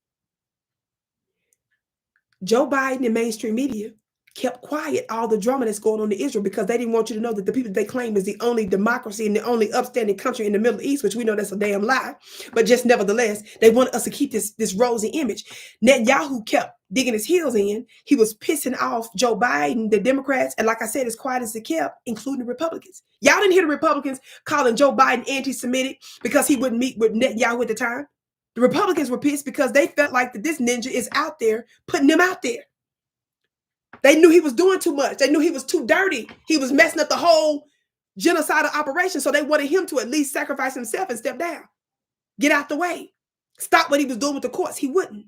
Joe Biden and mainstream media kept quiet all the drama that's going on in Israel because they didn't want you to know that the people they claim is the only democracy and the only upstanding country in the Middle East, which we know that's a damn lie. But just nevertheless, they wanted us to keep this rosy image. Netanyahu kept digging his heels in. He was pissing off Joe Biden, the Democrats, and like I said, as quiet as it kept, including the Republicans. Y'all didn't hear the Republicans calling Joe Biden anti-Semitic because he wouldn't meet with Netanyahu at the time. The Republicans were pissed because they felt like that this ninja is out there putting them out there. They knew he was doing too much. They knew he was too dirty. He was messing up the whole genocidal operation. So they wanted him to at least sacrifice himself and step down. Get out the way. Stop what he was doing with the courts. He wouldn't.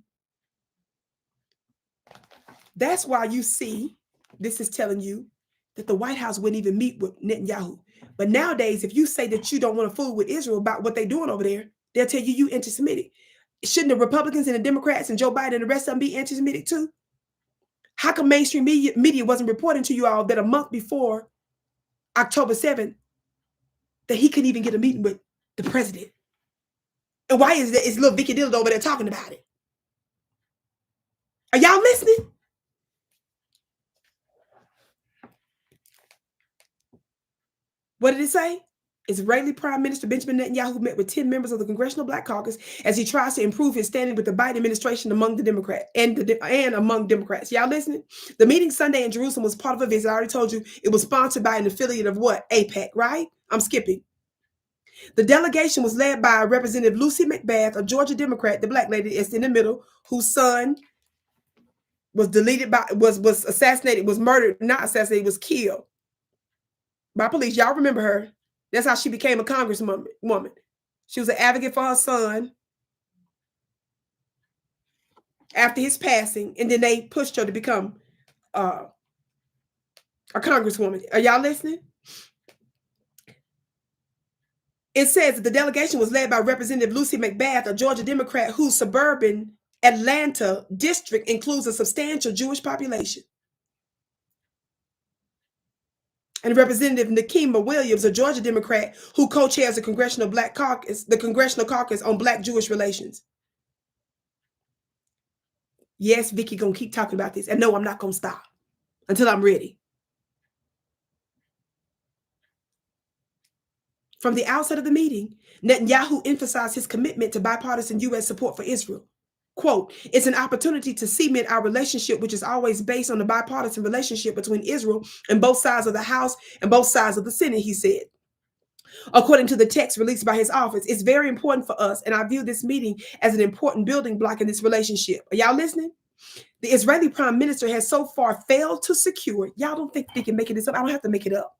That's why you see, this is telling you that the White House wouldn't even meet with Netanyahu. But nowadays, if you say that you don't want to fool with Israel about what they're doing over there, they'll tell you anti-Semitic. Shouldn't the Republicans and the Democrats and Joe Biden and the rest of them be anti-Semitic too? How come mainstream media wasn't reporting to you all that a month before October 7th, that he couldn't even get a meeting with the president? And why is that? It's little Vicki Dillard over there talking about it. Are y'all listening? What did it say? Israeli Prime Minister Benjamin Netanyahu met with 10 members of the Congressional Black Caucus as he tries to improve his standing with the Biden administration among the Democrats and among Democrats. Y'all listening? The meeting Sunday in Jerusalem was part of a visit. I already told you it was sponsored by an affiliate of what? AIPAC, right? I'm skipping. The delegation was led by Representative Lucy McBath, a Georgia Democrat, the black lady is in the middle, whose son was was assassinated, was murdered, not assassinated, was killed by police. Y'all remember her. That's how she became a congresswoman. She was an advocate for her son after his passing, and then they pushed her to become a congresswoman. Are y'all listening? It says that the delegation was led by Representative Lucy McBath, a Georgia Democrat whose suburban Atlanta district includes a substantial Jewish population. And Representative Nikema Williams, a Georgia Democrat who co-chairs the Congressional Caucus on Black-Jewish relations. Yes, Vicki gonna keep talking about this. And no, I'm not gonna stop until I'm ready. From the outset of the meeting, Netanyahu emphasized his commitment to bipartisan U.S. support for Israel. Quote, it's an opportunity to cement our relationship, which is always based on the bipartisan relationship between Israel and both sides of the House and both sides of the Senate, he said. according to the text released by his office. It's very important for us, and I view this meeting as an important building block in this relationship. Are y'all listening? The Israeli prime minister has so far failed to secure. Y'all don't think they can make this up? I don't have to make it up.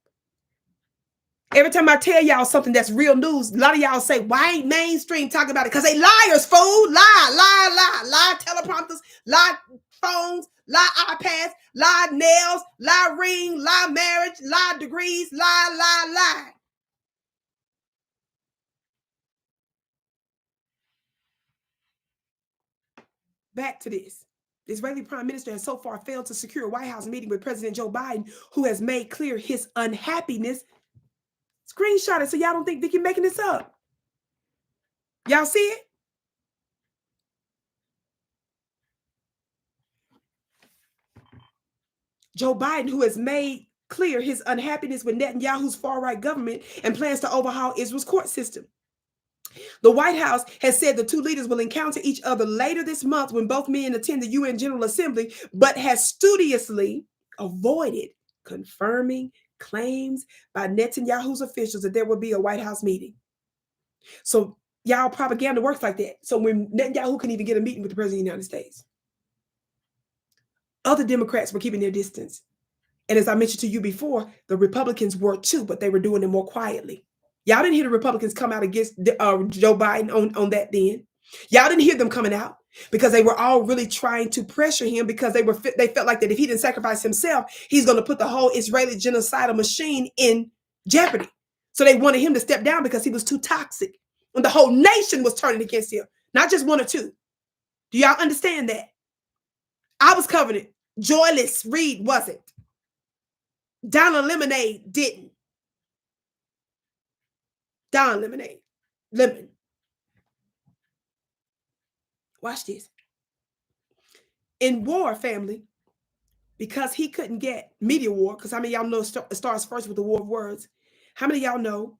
Every time I tell y'all something that's real news, a lot of y'all say, why ain't mainstream talking about it? Because they liars, fool. Lie teleprompters, lie phones, lie iPads, lie nails, lie ring, lie marriage, lie degrees, lie. Back to this. The Israeli prime minister has so far failed to secure a White House meeting with President Joe Biden, who has made clear his unhappiness. Screenshot it so y'all don't think Vicki making this up. Y'all see it? Joe Biden, who has made clear his unhappiness with Netanyahu's far-right government and plans to overhaul Israel's court system. The White House has said the two leaders will encounter each other later this month when both men attend the UN General Assembly, but has studiously avoided confirming claims by Netanyahu's officials that there will be a White House meeting. So y'all propaganda works like that. So when Netanyahu couldn't even get a meeting with the President of the United States, other Democrats were keeping their distance. And as I mentioned to you before, the Republicans were too, but they were doing it more quietly. Y'all didn't hear the Republicans come out against Joe Biden on that then. Y'all didn't hear them coming out because they were all really trying to pressure him because they felt like that if he didn't sacrifice himself, he's going to put the whole Israeli genocidal machine in jeopardy. So they wanted him to step down because he was too toxic. And the whole nation was turning against him, not just one or two. Do y'all understand that? I was covering it. Joyless Reed wasn't. Donna Lemonade didn't. Don Lemonade. Lemon. Watch this. In war, family, because he couldn't get media war, because how many of y'all know it starts first with the war of words? How many of y'all know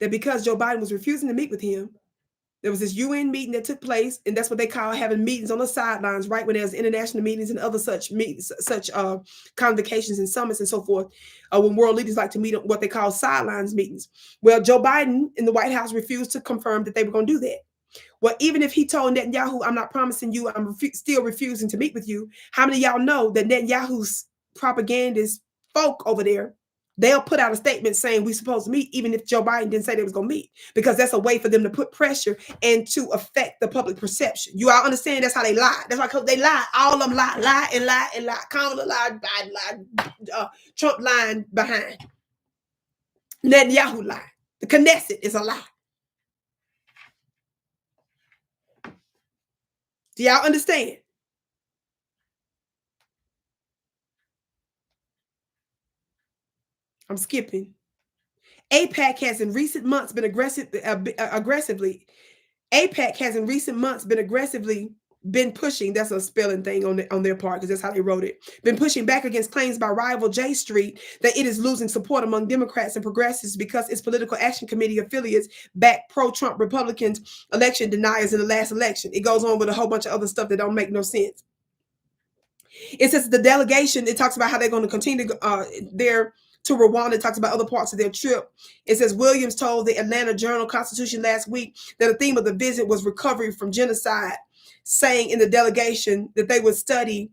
that because Joe Biden was refusing to meet with him, there was this UN meeting that took place, and that's what they call having meetings on the sidelines, right? When there's international meetings and other such meetings, such convocations and summits and so forth, when world leaders like to meet at what they call sidelines meetings. Well, Joe Biden in the White House refused to confirm that they were going to do that. Well, even if he told Netanyahu, I'm not promising you, I'm still refusing to meet with you. How many of y'all know that Netanyahu's propagandist folk over there, they'll put out a statement saying we're supposed to meet, even if Joe Biden didn't say they was going to meet, because that's a way for them to put pressure and to affect the public perception. You all understand that's how they lie. That's why they lie. All of them lie. Kamala lied, Biden lied, Trump lying behind. Netanyahu lied. The Knesset is a lie. Do y'all understand? I'm skipping. AIPAC has in recent months been aggressively pushing, that's a spelling thing on their part because that's how they wrote it, been pushing back against claims by rival J Street that it is losing support among Democrats and progressives because its political action committee affiliates back pro-Trump Republicans election deniers in the last election. It goes on with a whole bunch of other stuff that don't make no sense. It says the delegation, it talks about how they're going to continue to Rwanda. It talks about other parts of their trip. It says Williams told the Atlanta Journal-Constitution last week that the theme of the visit was recovery from genocide, saying in the delegation that they would study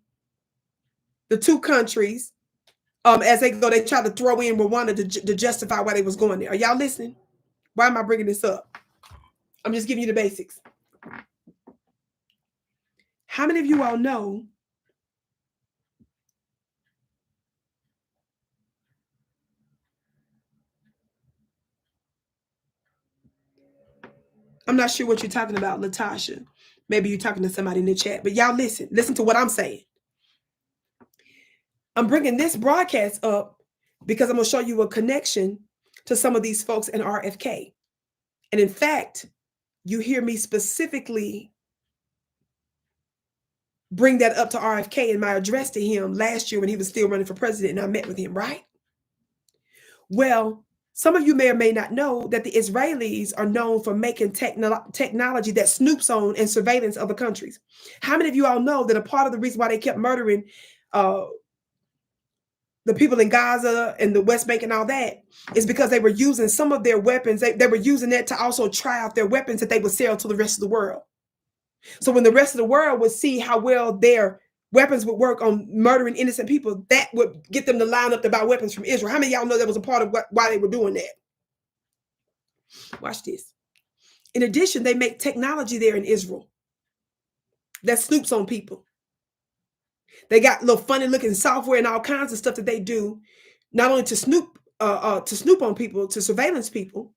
the two countries as they go. They try to throw in Rwanda to justify why they was going there. Are y'all listening? Why am I bringing this up? I'm just giving you the basics. How many of you all know I'm not sure what you're talking about, Latasha. Maybe you're talking to somebody in the chat, but y'all listen to what I'm saying. I'm bringing this broadcast up because I'm going to show you a connection to some of these folks in RFK. And in fact, you hear me specifically bring that up to RFK in my address to him last year when he was still running for president and I met with him, right? Well, some of you may or may not know that the Israelis are known for making technology that snoops on and surveillance other countries. How many of you all know that a part of the reason why they kept murdering the people in Gaza and the West Bank and all that, is because they were using some of their weapons. They were using that to also try out their weapons that they would sell to the rest of the world. So when the rest of the world would see how well their weapons would work on murdering innocent people, that would get them to line up to buy weapons from Israel. How many of y'all know that was a part of why they were doing that? Watch this. In addition, they make technology there in Israel that snoops on people. They got little funny looking software and all kinds of stuff that they do, not only to snoop on people, to surveillance people,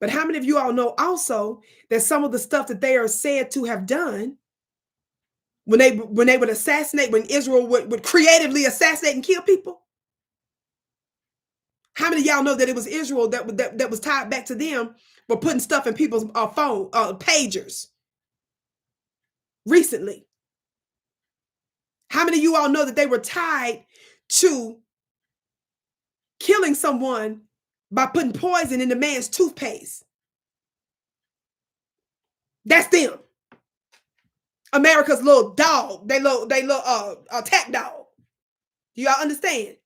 but how many of you all know also that some of the stuff that they are said to have done when they would assassinate, when Israel would creatively assassinate and kill people? How many of y'all know that it was Israel that was tied back to them for putting stuff in people's phone pagers recently? How many of you all know that they were tied to killing someone by putting poison in the man's toothpaste? That's them. America's little dog. They little attack dog. Do y'all understand?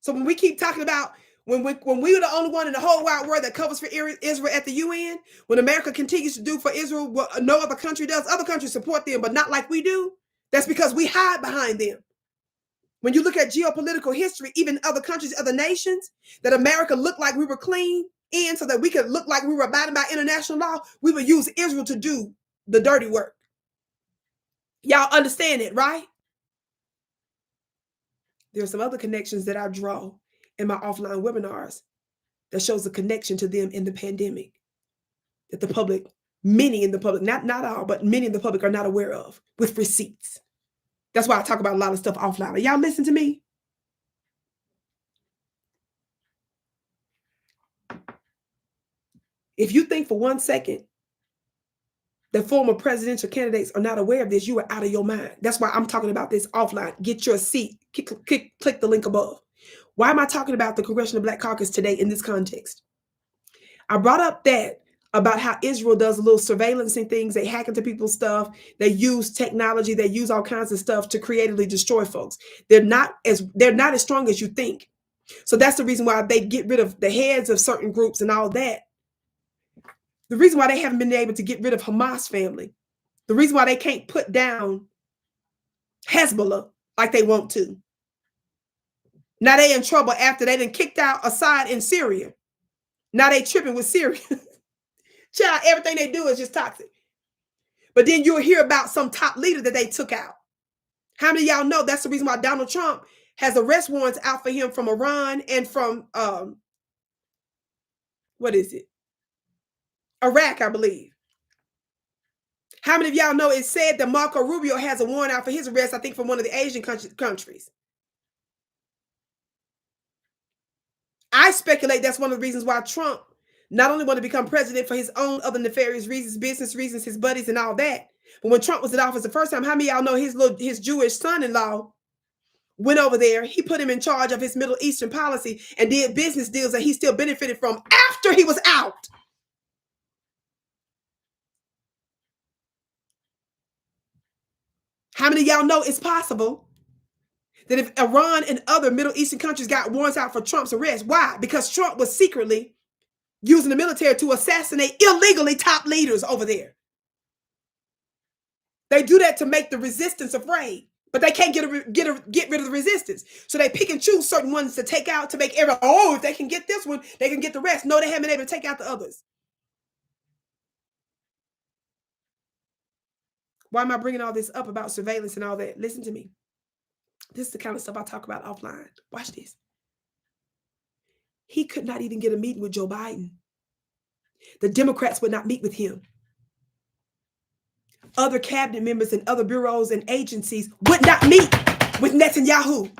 So when we keep talking about when we were the only one in the whole wide world that covers for Israel at the UN, when America continues to do for Israel what no other country does, other countries support them, but not like we do. That's because we hide behind them. When you look at geopolitical history, even other countries, other nations, that America looked like we were clean in so that we could look like we were abiding by international law, we would use Israel to do the dirty work. Y'all understand it, right? There are some other connections that I draw in my offline webinars that shows the connection to them in the pandemic that the public, many in the public, not all, but many in the public are not aware of, with receipts. That's why I talk about a lot of stuff offline. Are y'all listen to me? If you think for 1 second that former presidential candidates are not aware of this, you are out of your mind. That's why I'm talking about this offline. Get your seat. Click the link above. Why am I talking about the Congressional Black Caucus today in this context? I brought up that about how Israel does a little surveillance and things. They hack into people's stuff. They use technology. They use all kinds of stuff to creatively destroy folks. They're not as strong as you think. So that's the reason why they get rid of the heads of certain groups and all that. The reason why they haven't been able to get rid of Hamas family. The reason why they can't put down Hezbollah like they want to. Now they in trouble after they done kicked out Assad in Syria. Now they tripping with Syria. Child, everything they do is just toxic. But then you'll hear about some top leader that they took out. How many of y'all know that's the reason why Donald Trump has arrest warrants out for him from Iran and from, what is it? Iraq, I believe. How many of y'all know it said that Marco Rubio has a warrant out for his arrest, I think, from one of the Asian countries? I speculate that's one of the reasons why Trump not only wanted to become president for his own other nefarious reasons, business reasons, his buddies and all that. But when Trump was in office the first time, how many of y'all know his Jewish son-in-law went over there? He put him in charge of his Middle Eastern policy and did business deals that he still benefited from after he was out. How many of y'all know it's possible that if Iran and other Middle Eastern countries got warrants out for Trump's arrest? Why? Because Trump was secretly using the military to assassinate illegally top leaders over there. They do that to make the resistance afraid, but they can't get rid of the resistance. So they pick and choose certain ones to take out to make everyone, if they can get this one, they can get the rest. No, they haven't been able to take out the others. Why am I bringing all this up about surveillance and all that? Listen to me. This is the kind of stuff I talk about offline. Watch this. He could not even get a meeting with Joe Biden. The Democrats would not meet with him. Other cabinet members and other bureaus and agencies would not meet with Netanyahu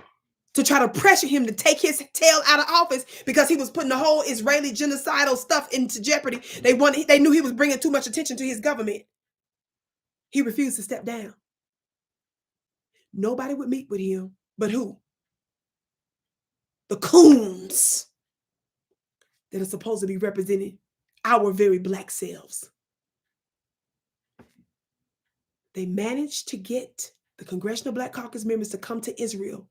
to try to pressure him to take his tail out of office because he was putting the whole Israeli genocidal stuff into jeopardy. They knew he was bringing too much attention to his government. He refused to step down. Nobody would meet with him, but who? The coons that are supposed to be representing our very black selves. They managed to get the Congressional Black Caucus members to come to Israel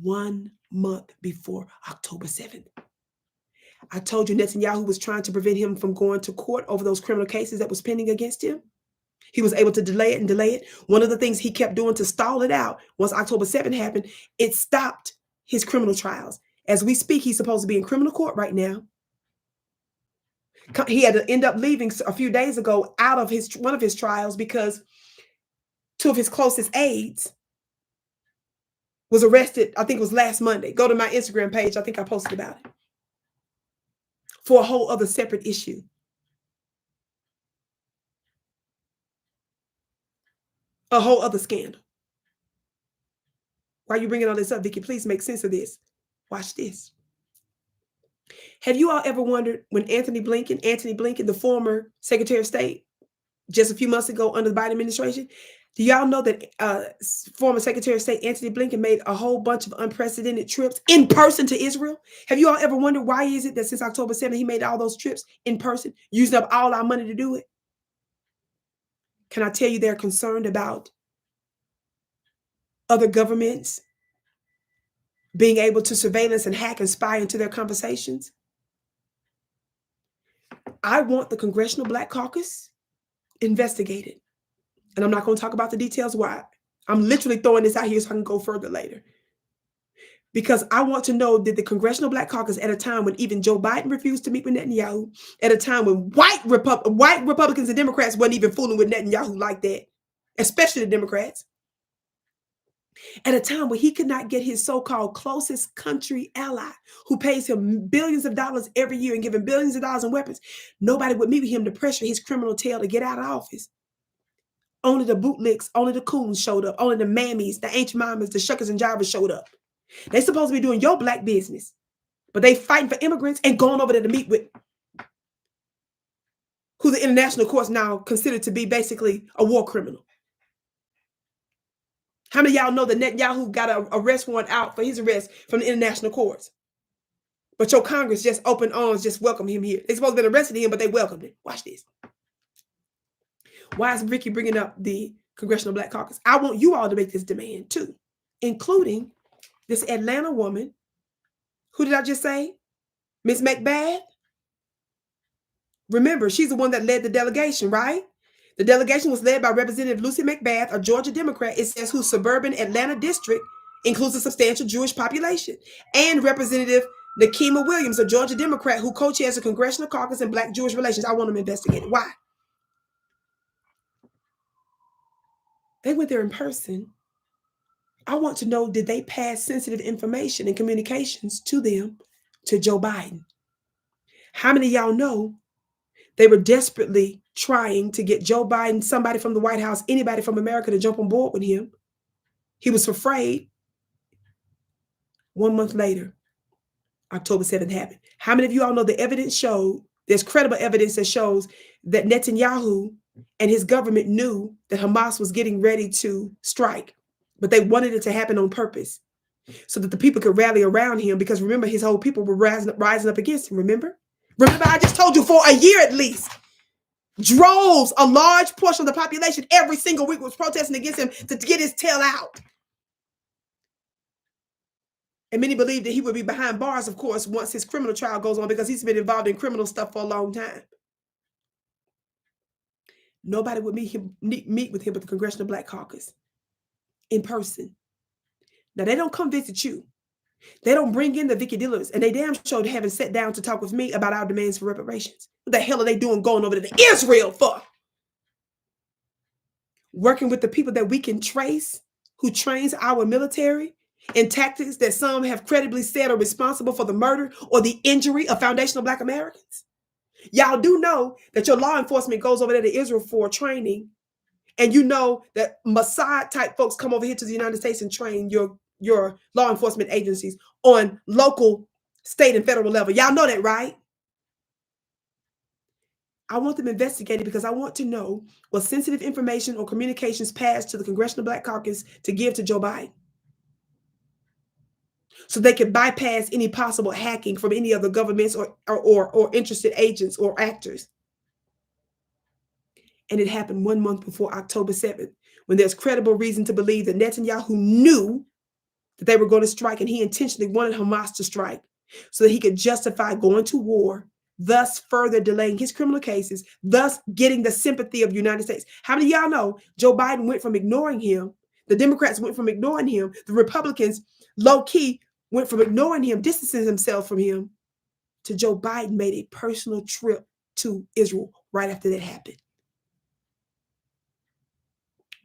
1 month before October 7th. I told you Netanyahu was trying to prevent him from going to court over those criminal cases that was pending against him. He was able to delay it and delay it. One of the things he kept doing to stall it out, once October 7th happened, it stopped his criminal trials. As we speak, he's supposed to be in criminal court right now. He had to end up leaving a few days ago out of one of his trials because two of his closest aides was arrested. I think it was last Monday. Go to my Instagram page. I think I posted about it. For a whole other separate issue. A whole other scandal. Why are you bringing all this up, Vicki? Please make sense of this. Watch this. Have you all ever wondered when Anthony Blinken, the former Secretary of State, just a few months ago under the Biden administration, do y'all know that former Secretary of State Anthony Blinken made a whole bunch of unprecedented trips in person to Israel? Have you all ever wondered why is it that since October 7th, he made all those trips in person, using up all our money to do it? Can I tell you they're concerned about other governments being able to surveillance and hack and spy into their conversations? I want the Congressional Black Caucus investigated. And I'm not going to talk about the details why. I'm literally throwing this out here so I can go further later. Because I want to know, did the Congressional Black Caucus, at a time when even Joe Biden refused to meet with Netanyahu, at a time when white Republicans and Democrats wasn't even fooling with Netanyahu like that, especially the Democrats, at a time where he could not get his so-called closest country ally, who pays him billions of dollars every year and give him billions of dollars in weapons, nobody would meet with him to pressure his criminal tail to get out of office. Only the bootlicks, only the coons showed up. Only the mammies, the ancient mamas, the shuckers and jivers showed up. They supposed to be doing your black business, but they fighting for immigrants and going over there to meet with who the international courts now considered to be basically a war criminal. How many of y'all know that Netanyahu got an arrest warrant out for his arrest from the international courts? But your Congress just open arms, just welcome him here. They supposed to be arresting him, but they welcomed him. Watch this. Why is Vicki bringing up the Congressional Black Caucus? I want you all to make this demand too, including this Atlanta woman. Who did I just say? Miss McBath. Remember, she's the one that led the delegation, right? The delegation was led by Representative Lucy McBath, a Georgia Democrat, it says, whose suburban Atlanta district includes a substantial Jewish population, and Representative Nakima Williams, a Georgia Democrat who co-chairs the Congressional Caucus in Black Jewish Relations. I want them investigated. Why? They went there in person. I want to know, did they pass sensitive information and communications to them, to Joe Biden? How many of y'all know they were desperately trying to get Joe Biden, somebody from the White House, anybody from America to jump on board with him? He was afraid. 1 month later, October 7th happened. How many of you all know the evidence showed, there's credible evidence that shows that Netanyahu and his government knew that Hamas was getting ready to strike, but they wanted it to happen on purpose so that the people could rally around him, because remember, his whole people were rising up against him, remember? Remember, I just told you for a year at least, droves, a large portion of the population every single week was protesting against him to get his tail out. And many believe that he would be behind bars, of course, once his criminal trial goes on, because he's been involved in criminal stuff for a long time. Nobody would meet with him at the Congressional Black Caucus in person. Now, they don't come visit you. They don't bring in the Vicki Dillards, and they damn sure haven't sat down to talk with me about our demands for reparations. What the hell are they doing going over to Israel for? Working with the people that we can trace, who trains our military in tactics that some have credibly said are responsible for the murder or the injury of foundational Black Americans. Y'all do know that your law enforcement goes over there to Israel for training, and you know that Mossad type folks come over here to the United States and train your law enforcement agencies on local, state, and federal level. Y'all know that, right? I want them investigated because I want to know what sensitive information or communications passed to the Congressional Black Caucus to give to Joe Biden, so they could bypass any possible hacking from any other governments or interested agents or actors. And it happened 1 month before October 7th, when there's credible reason to believe that Netanyahu knew that they were going to strike, and he intentionally wanted Hamas to strike so that he could justify going to war, thus further delaying his criminal cases, thus getting the sympathy of the United States. How many of y'all know Joe Biden went from ignoring him? The Democrats went from ignoring him. The Republicans, low-key, went from ignoring him, distancing themselves from him, to Joe Biden made a personal trip to Israel right after that happened.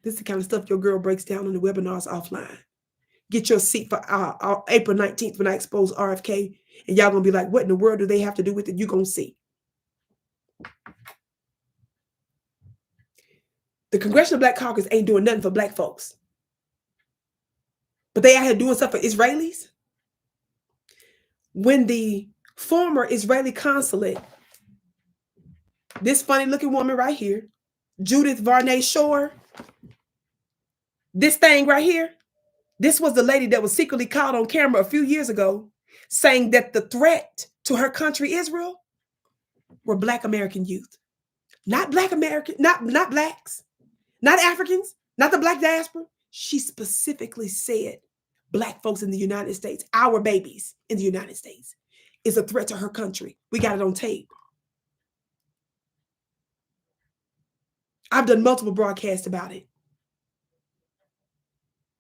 This is the kind of stuff your girl breaks down on the webinars offline. Get your seat for April 19th when I expose RFK, and y'all gonna be like, what in the world do they have to do with it? You're gonna see. The Congressional Black Caucus ain't doing nothing for black folks, but they out here doing stuff for Israelis. When the former Israeli consulate, this funny looking woman right here, Judith Varney Shore, this thing right here, this was the lady that was secretly caught on camera a few years ago saying that the threat to her country, Israel, were Black American youth. Not Black American, not blacks, not Africans, not the Black diaspora. She specifically said Black folks in the United States, our babies in the United States, is a threat to her country. We got it on tape. I've done multiple broadcasts about it.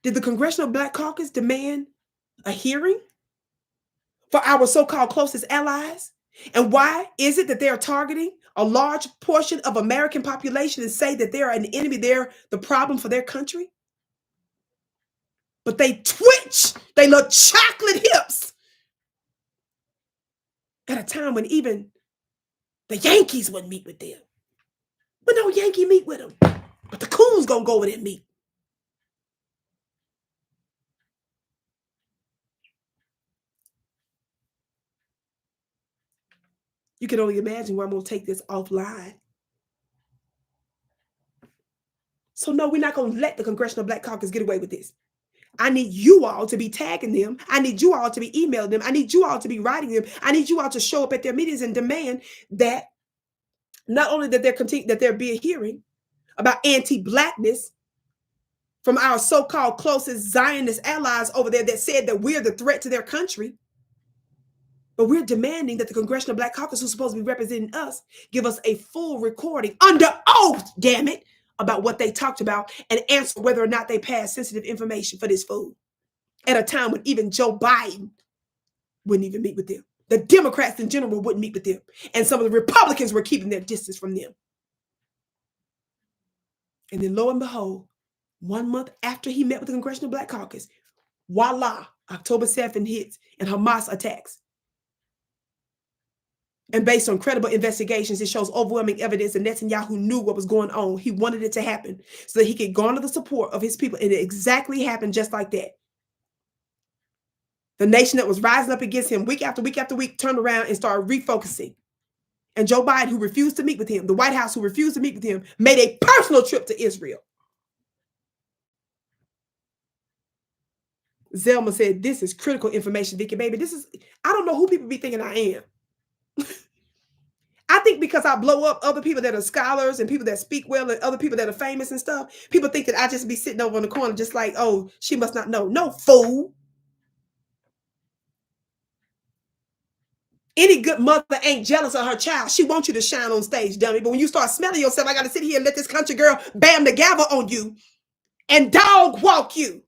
Did the Congressional Black Caucus demand a hearing for our so-called closest allies? And why is it that they are targeting a large portion of American population and say that they're an enemy, they're the problem for their country? But they twitch, they little chocolate hips at a time when even the Yankees wouldn't meet with them. But no Yankee meet with them. But the coons gonna go over there and meet. You can only imagine where I'm going to take this offline. So no, we're not going to let the Congressional Black Caucus get away with this. I need you all to be tagging them. I need you all to be emailing them. I need you all to be writing them. I need you all to show up at their meetings and demand that not only that there be a hearing about anti-Blackness from our so-called closest Zionist allies over there that said that we're the threat to their country, but we're demanding that the Congressional Black Caucus, who's supposed to be representing us, give us a full recording under oath, damn it, about what they talked about and answer whether or not they passed sensitive information for this fool at a time when even Joe Biden wouldn't even meet with them. The Democrats in general wouldn't meet with them. And some of the Republicans were keeping their distance from them. And then lo and behold, 1 month after he met with the Congressional Black Caucus, voila, October 7th hits and Hamas attacks. And based on credible investigations, it shows overwhelming evidence that Netanyahu knew what was going on. He wanted it to happen so that he could garner the support of his people. And it exactly happened just like that. The nation that was rising up against him week after week after week turned around and started refocusing. And Joe Biden, who refused to meet with him, the White House, who refused to meet with him, made a personal trip to Israel. Zelma said, this is critical information, Vicki, baby. I don't know who people be thinking I am. I think because I blow up other people that are scholars and people that speak well and other people that are famous and stuff, people think that I just be sitting over in the corner just like, oh, she must not know. No, fool. Any good mother ain't jealous of her child. She wants you to shine on stage, dummy. But when you start smelling yourself, I got to sit here and let this country girl bam the gavel on you and dog walk you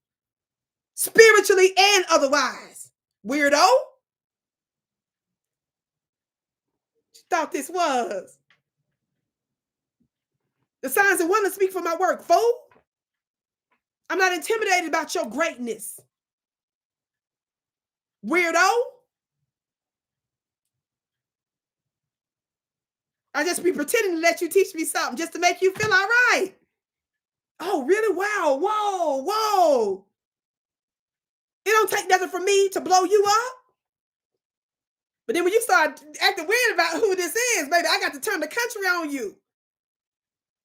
spiritually and otherwise. Weirdo. Thought this was. The signs and wonders speak for my work, fool. I'm not intimidated about your greatness. Weirdo. I just be pretending to let you teach me something just to make you feel all right. Oh, really? Wow. Whoa, whoa. It don't take nothing from me to blow you up. But then when you start acting weird about who this is, baby, I got to turn the country on you.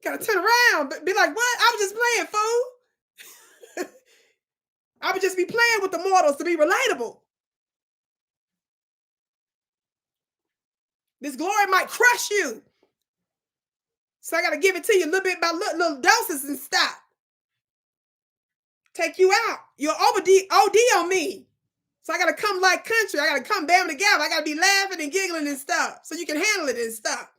Got to turn around, be like, what? I was just playing, fool. I would just be playing with the mortals to be relatable. This glory might crush you. So I got to give it to you a little bit by little doses and stop. take you out. You're OD on me. So I got to come like country. I got to come bam together. I got to be laughing and giggling and stuff so you can handle it and stuff.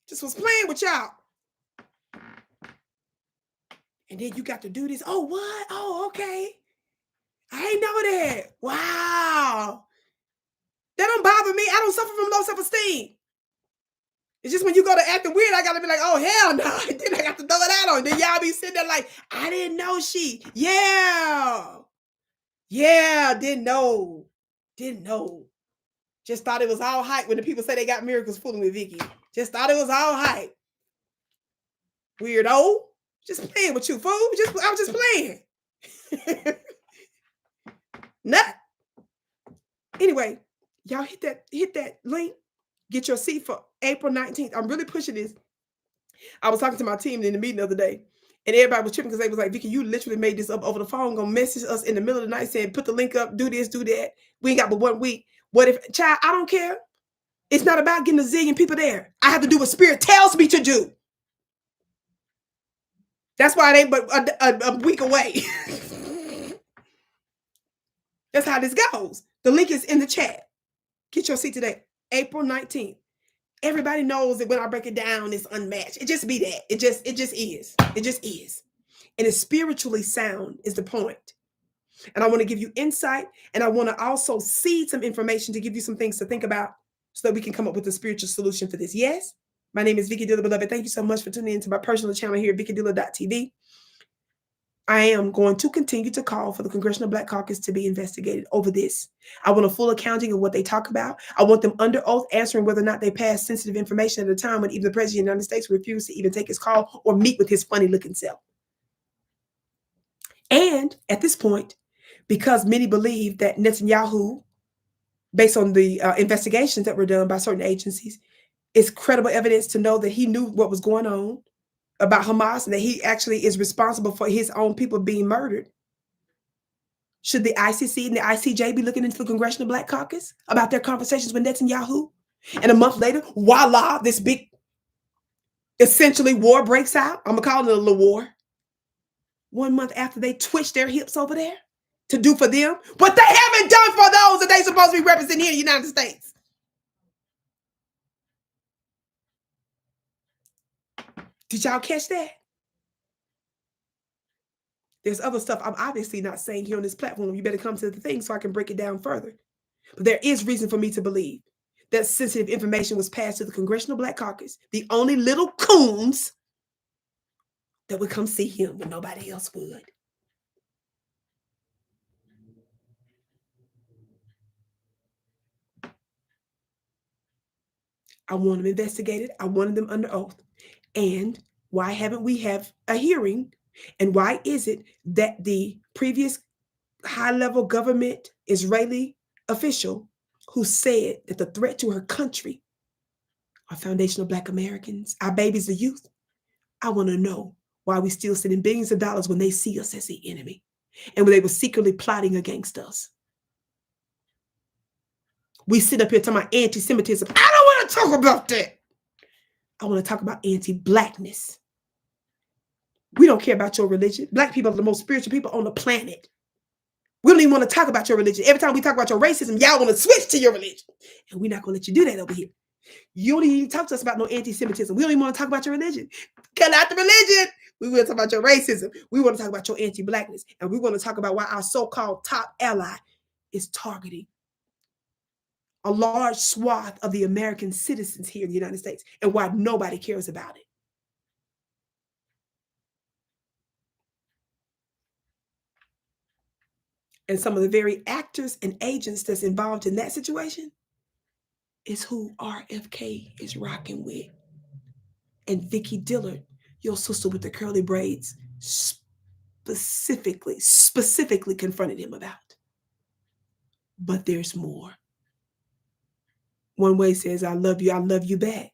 Just was playing with y'all. And then you got to do this. Oh, what? Oh, okay. I ain't know that. Wow. That don't bother me. I don't suffer from low self-esteem. It's just when you go to acting weird, I got to be like, oh, hell no. And then I got to throw it out on. Then y'all be sitting there like, I didn't know she. Yeah. Yeah, didn't know. Didn't know. Just thought it was all hype when the people say they got miracles fooling with Vicki. Just thought it was all hype. Weirdo. Just playing with you, fool. I was just playing. Nut. Anyway, y'all hit that link. Get your seat for April 19th. I'm really pushing this. I was talking to my team in the meeting the other day, and everybody was tripping because they was like, Vicki, you literally made this up over the phone, gonna message us in the middle of the night saying, put the link up, do this, do that. We ain't got but 1 week. What if, child, I don't care. It's not about getting a zillion people there. I have to do what Spirit tells me to do. That's why it ain't but a week away. That's how this goes. The link is in the chat. Get your seat today, April 19th. Everybody knows that when I break it down, it's unmatched. It just be that. It just is. It just is. And it's spiritually sound is the point. And I want to give you insight. And I want to also seed some information to give you some things to think about so that we can come up with a spiritual solution for this. Yes. My name is Vicki Dillard, beloved. Thank you so much for tuning into my personal channel here at VickiDillard.tv. I am going to continue to call for the Congressional Black Caucus to be investigated over this. I want a full accounting of what they talk about. I want them under oath answering whether or not they pass sensitive information at a time when even the President of the United States refused to even take his call or meet with his funny looking self. And at this point, because many believe that Netanyahu, based on the investigations that were done by certain agencies, is credible evidence to know that he knew what was going on about Hamas and that he actually is responsible for his own people being murdered. Should the ICC and the ICJ be looking into the Congressional Black Caucus about their conversations with Netanyahu? And a month later, voila, this big, essentially war breaks out. I'm going to call it a little war. 1 month after they twitch their hips over there to do for them what they haven't done for those that they supposed to be representing here in the United States. Did y'all catch that? There's other stuff I'm obviously not saying here on this platform. You better come to the thing so I can break it down further. But there is reason for me to believe that sensitive information was passed to the Congressional Black Caucus, the only little coons that would come see him when nobody else would. I want them investigated. I wanted them under oath. And why haven't we have a hearing? And why is it that the previous high-level government Israeli official who said that the threat to her country are foundational Black Americans, our babies, the youth? I want to know why we still sending billions of dollars when they see us as the enemy and when they were secretly plotting against us. We sit up here talking about anti-Semitism. I don't want to talk about that. I want to talk about anti-Blackness. We don't care about your religion. Black people are the most spiritual people on the planet. We don't even want to talk about your religion. Every time we talk about your racism, y'all want to switch to your religion. And we're not going to let you do that over here. You don't even talk to us about no anti-Semitism. We don't even want to talk about your religion. Cut out the religion. We want to talk about your racism. We want to talk about your anti-Blackness. And we want to talk about why our so-called top ally is targeting a large swath of the American citizens here in the United States and why nobody cares about it. And some of the very actors and agents that's involved in that situation is who RFK is rocking with. And Vicki Dillard, your sister with the curly braids, specifically confronted him about. But there's more. One way says, I love you back.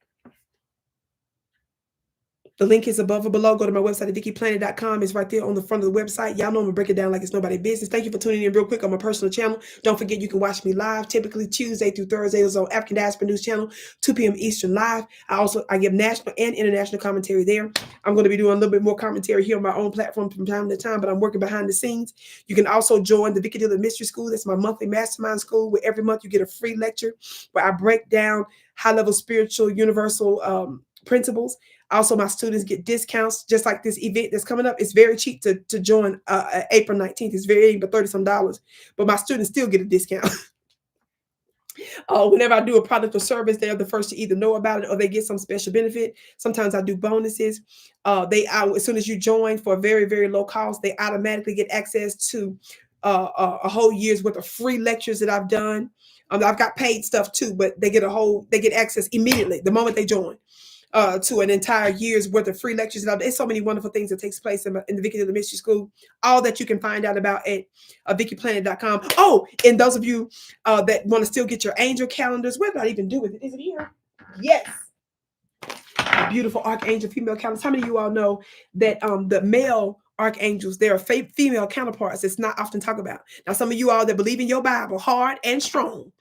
The link is above or below. Go to my website at VickiPlanet.com. It's right there on the front of the website. Y'all know I'm going to break it down like it's nobody's business. Thank you for tuning in real quick on my personal channel. Don't forget you can watch me live, typically Tuesday through Thursday on African Diaspora News Channel, 2 p.m. Eastern live. I give national and international commentary there. I'm going to be doing a little bit more commentary here on my own platform from time to time, but I'm working behind the scenes. You can also join the Vicki Dillard Mystery School. That's my monthly mastermind school where every month you get a free lecture where I break down high-level spiritual universal principles. Also, my students get discounts, just like this event that's coming up. It's very cheap to join April 19th. It's very but $30-some, but my students still get a discount. Whenever I do a product or service, they're the first to either know about it or they get some special benefit. Sometimes I do bonuses. As soon as you join for a very, very low cost, they automatically get access to a whole year's worth of free lectures that I've done. I've got paid stuff too, but they get access immediately the moment they join. To an entire year's worth of free lectures. There's so many wonderful things that takes place in the Vicki Dillard Mystery School. All that you can find out about at VickiPlanet.com. Oh, and those of you that want to still get your angel calendars, what did I even do with it? Is it here? Yes. Beautiful archangel female calendars. How many of you all know that the male archangels, there are female counterparts it's not often talked about? Now, some of you all that believe in your Bible hard and strong.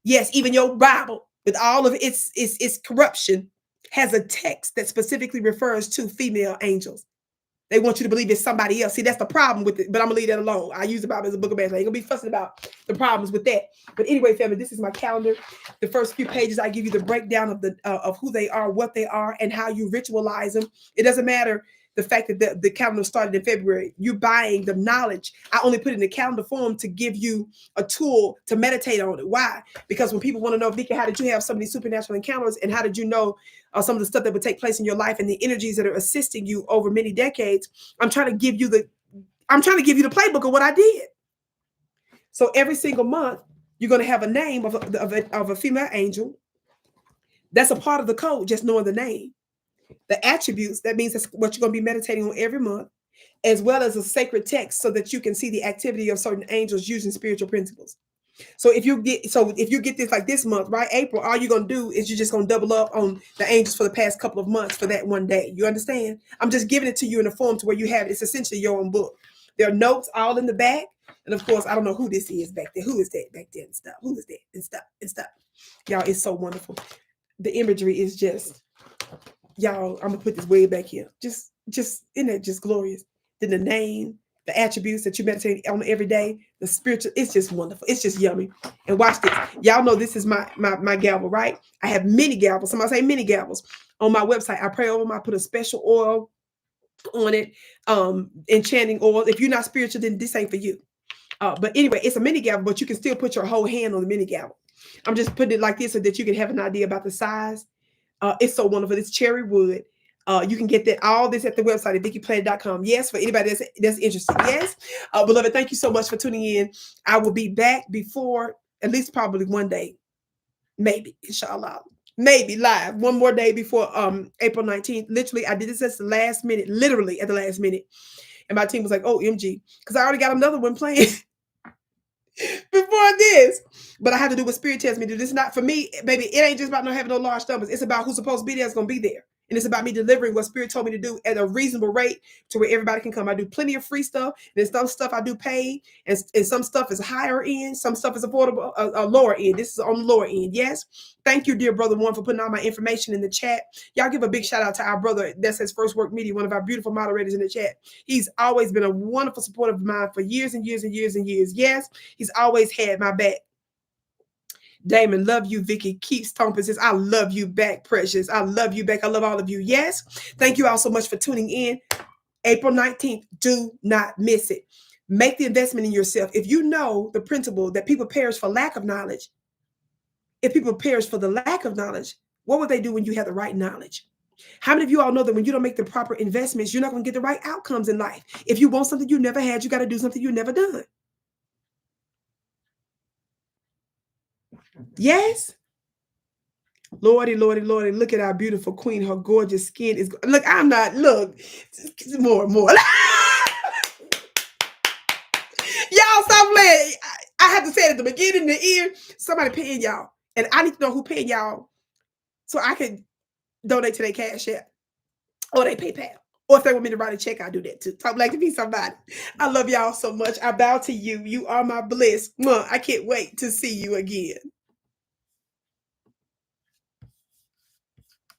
Yes, even your Bible with all of its corruption has a text that specifically refers to female angels. They want you to believe it's somebody else. See, that's the problem with it, but I'm gonna leave that alone. I use the Bible as a book of math. I ain't gonna be fussing about the problems with that. But anyway, family, this is my calendar. The first few pages, I give you the breakdown of who they are, what they are, and how you ritualize them. It doesn't matter the fact that the calendar started in February. You're buying the knowledge. I only put it in the calendar form to give you a tool to meditate on it. Why? Because when people want to know, Vicki, how did you have so many supernatural encounters, and how did you know some of the stuff that would take place in your life and the energies that are assisting you over many decades? I'm trying to give you the playbook of what I did. So every single month, you're going to have a name of a female angel. That's a part of the code, just knowing the name. The attributes, that means that's what you're going to be meditating on every month, as well as a sacred text so that you can see the activity of certain angels using spiritual principles. So if you get this like this month, right, April, all you're going to do is you're just going to double up on the angels for the past couple of months for that one day. You understand? I'm just giving it to you in a form to where you have it. It's essentially your own book. There are notes all in the back. And of course, I don't know who this is back there. Who is that back there and stuff? Who is that and stuff? Y'all, it's so wonderful. The imagery is just, y'all, I'm going to put this way back here. Just isn't it just glorious? Then the name, the attributes that you meditate on every day, the spiritual, it's just wonderful. It's just yummy. And watch this. Y'all know this is my gavel, right? I have many gavels. Somebody say many gavels. On my website, I pray over them. I put a special oil on it, enchanting oil. If you're not spiritual, then this ain't for you. But anyway, it's a mini gavel, but you can still put your whole hand on the mini gavel. I'm just putting it like this so that you can have an idea about the size. It's so wonderful. It's cherry wood. You can get all this at the website at VickiPlanet.com. Yes, for anybody that's interested. Yes. Beloved, thank you so much for tuning in. I will be back before, at least probably one day, maybe, inshallah, maybe live one more day before April 19th. Literally, I did this at the last minute, literally at the last minute. And my team was like, oh, MG, because I already got another one playing before this. But I have to do what Spirit tells me to do. This is not for me, baby. It ain't just about not having no large numbers. It's about who's supposed to be there is going to be there. And it's about me delivering what Spirit told me to do at a reasonable rate to where everybody can come. I do plenty of free stuff. There's some stuff I do paid, and some stuff is higher end. Some stuff is affordable, lower end. This is on the lower end. Yes. Thank you, dear brother Warren, for putting all my information in the chat. Y'all give a big shout out to our brother. That's his First Work Media, one of our beautiful moderators in the chat. He's always been a wonderful supporter of mine for years and years and years and years. Yes. He's always had my back. Damon, love you, Vicki. Keep stomping. Says, I love you back, precious. I love you back. I love all of you. Yes. Thank you all so much for tuning in. April 19th. Do not miss it. Make the investment in yourself. If you know the principle that people perish for lack of knowledge, if people perish for the lack of knowledge, what would they do when you have the right knowledge? How many of you all know that when you don't make the proper investments, you're not going to get the right outcomes in life? If you want something you never had, you got to do something you've never done. Yes. Lordy, Lordy, Lordy, look at our beautiful queen. Her gorgeous skin is, look, I'm not, look, more. Y'all stop playing. I have to say it at the beginning, the end, somebody paying y'all. And I need to know who paying y'all so I can donate to their cash app. or they PayPal. Or if they want me to write a check, I'll do that too. Talk Black to be somebody. I love y'all so much. I bow to you. You are my bliss. Mwah. I can't wait to see you again.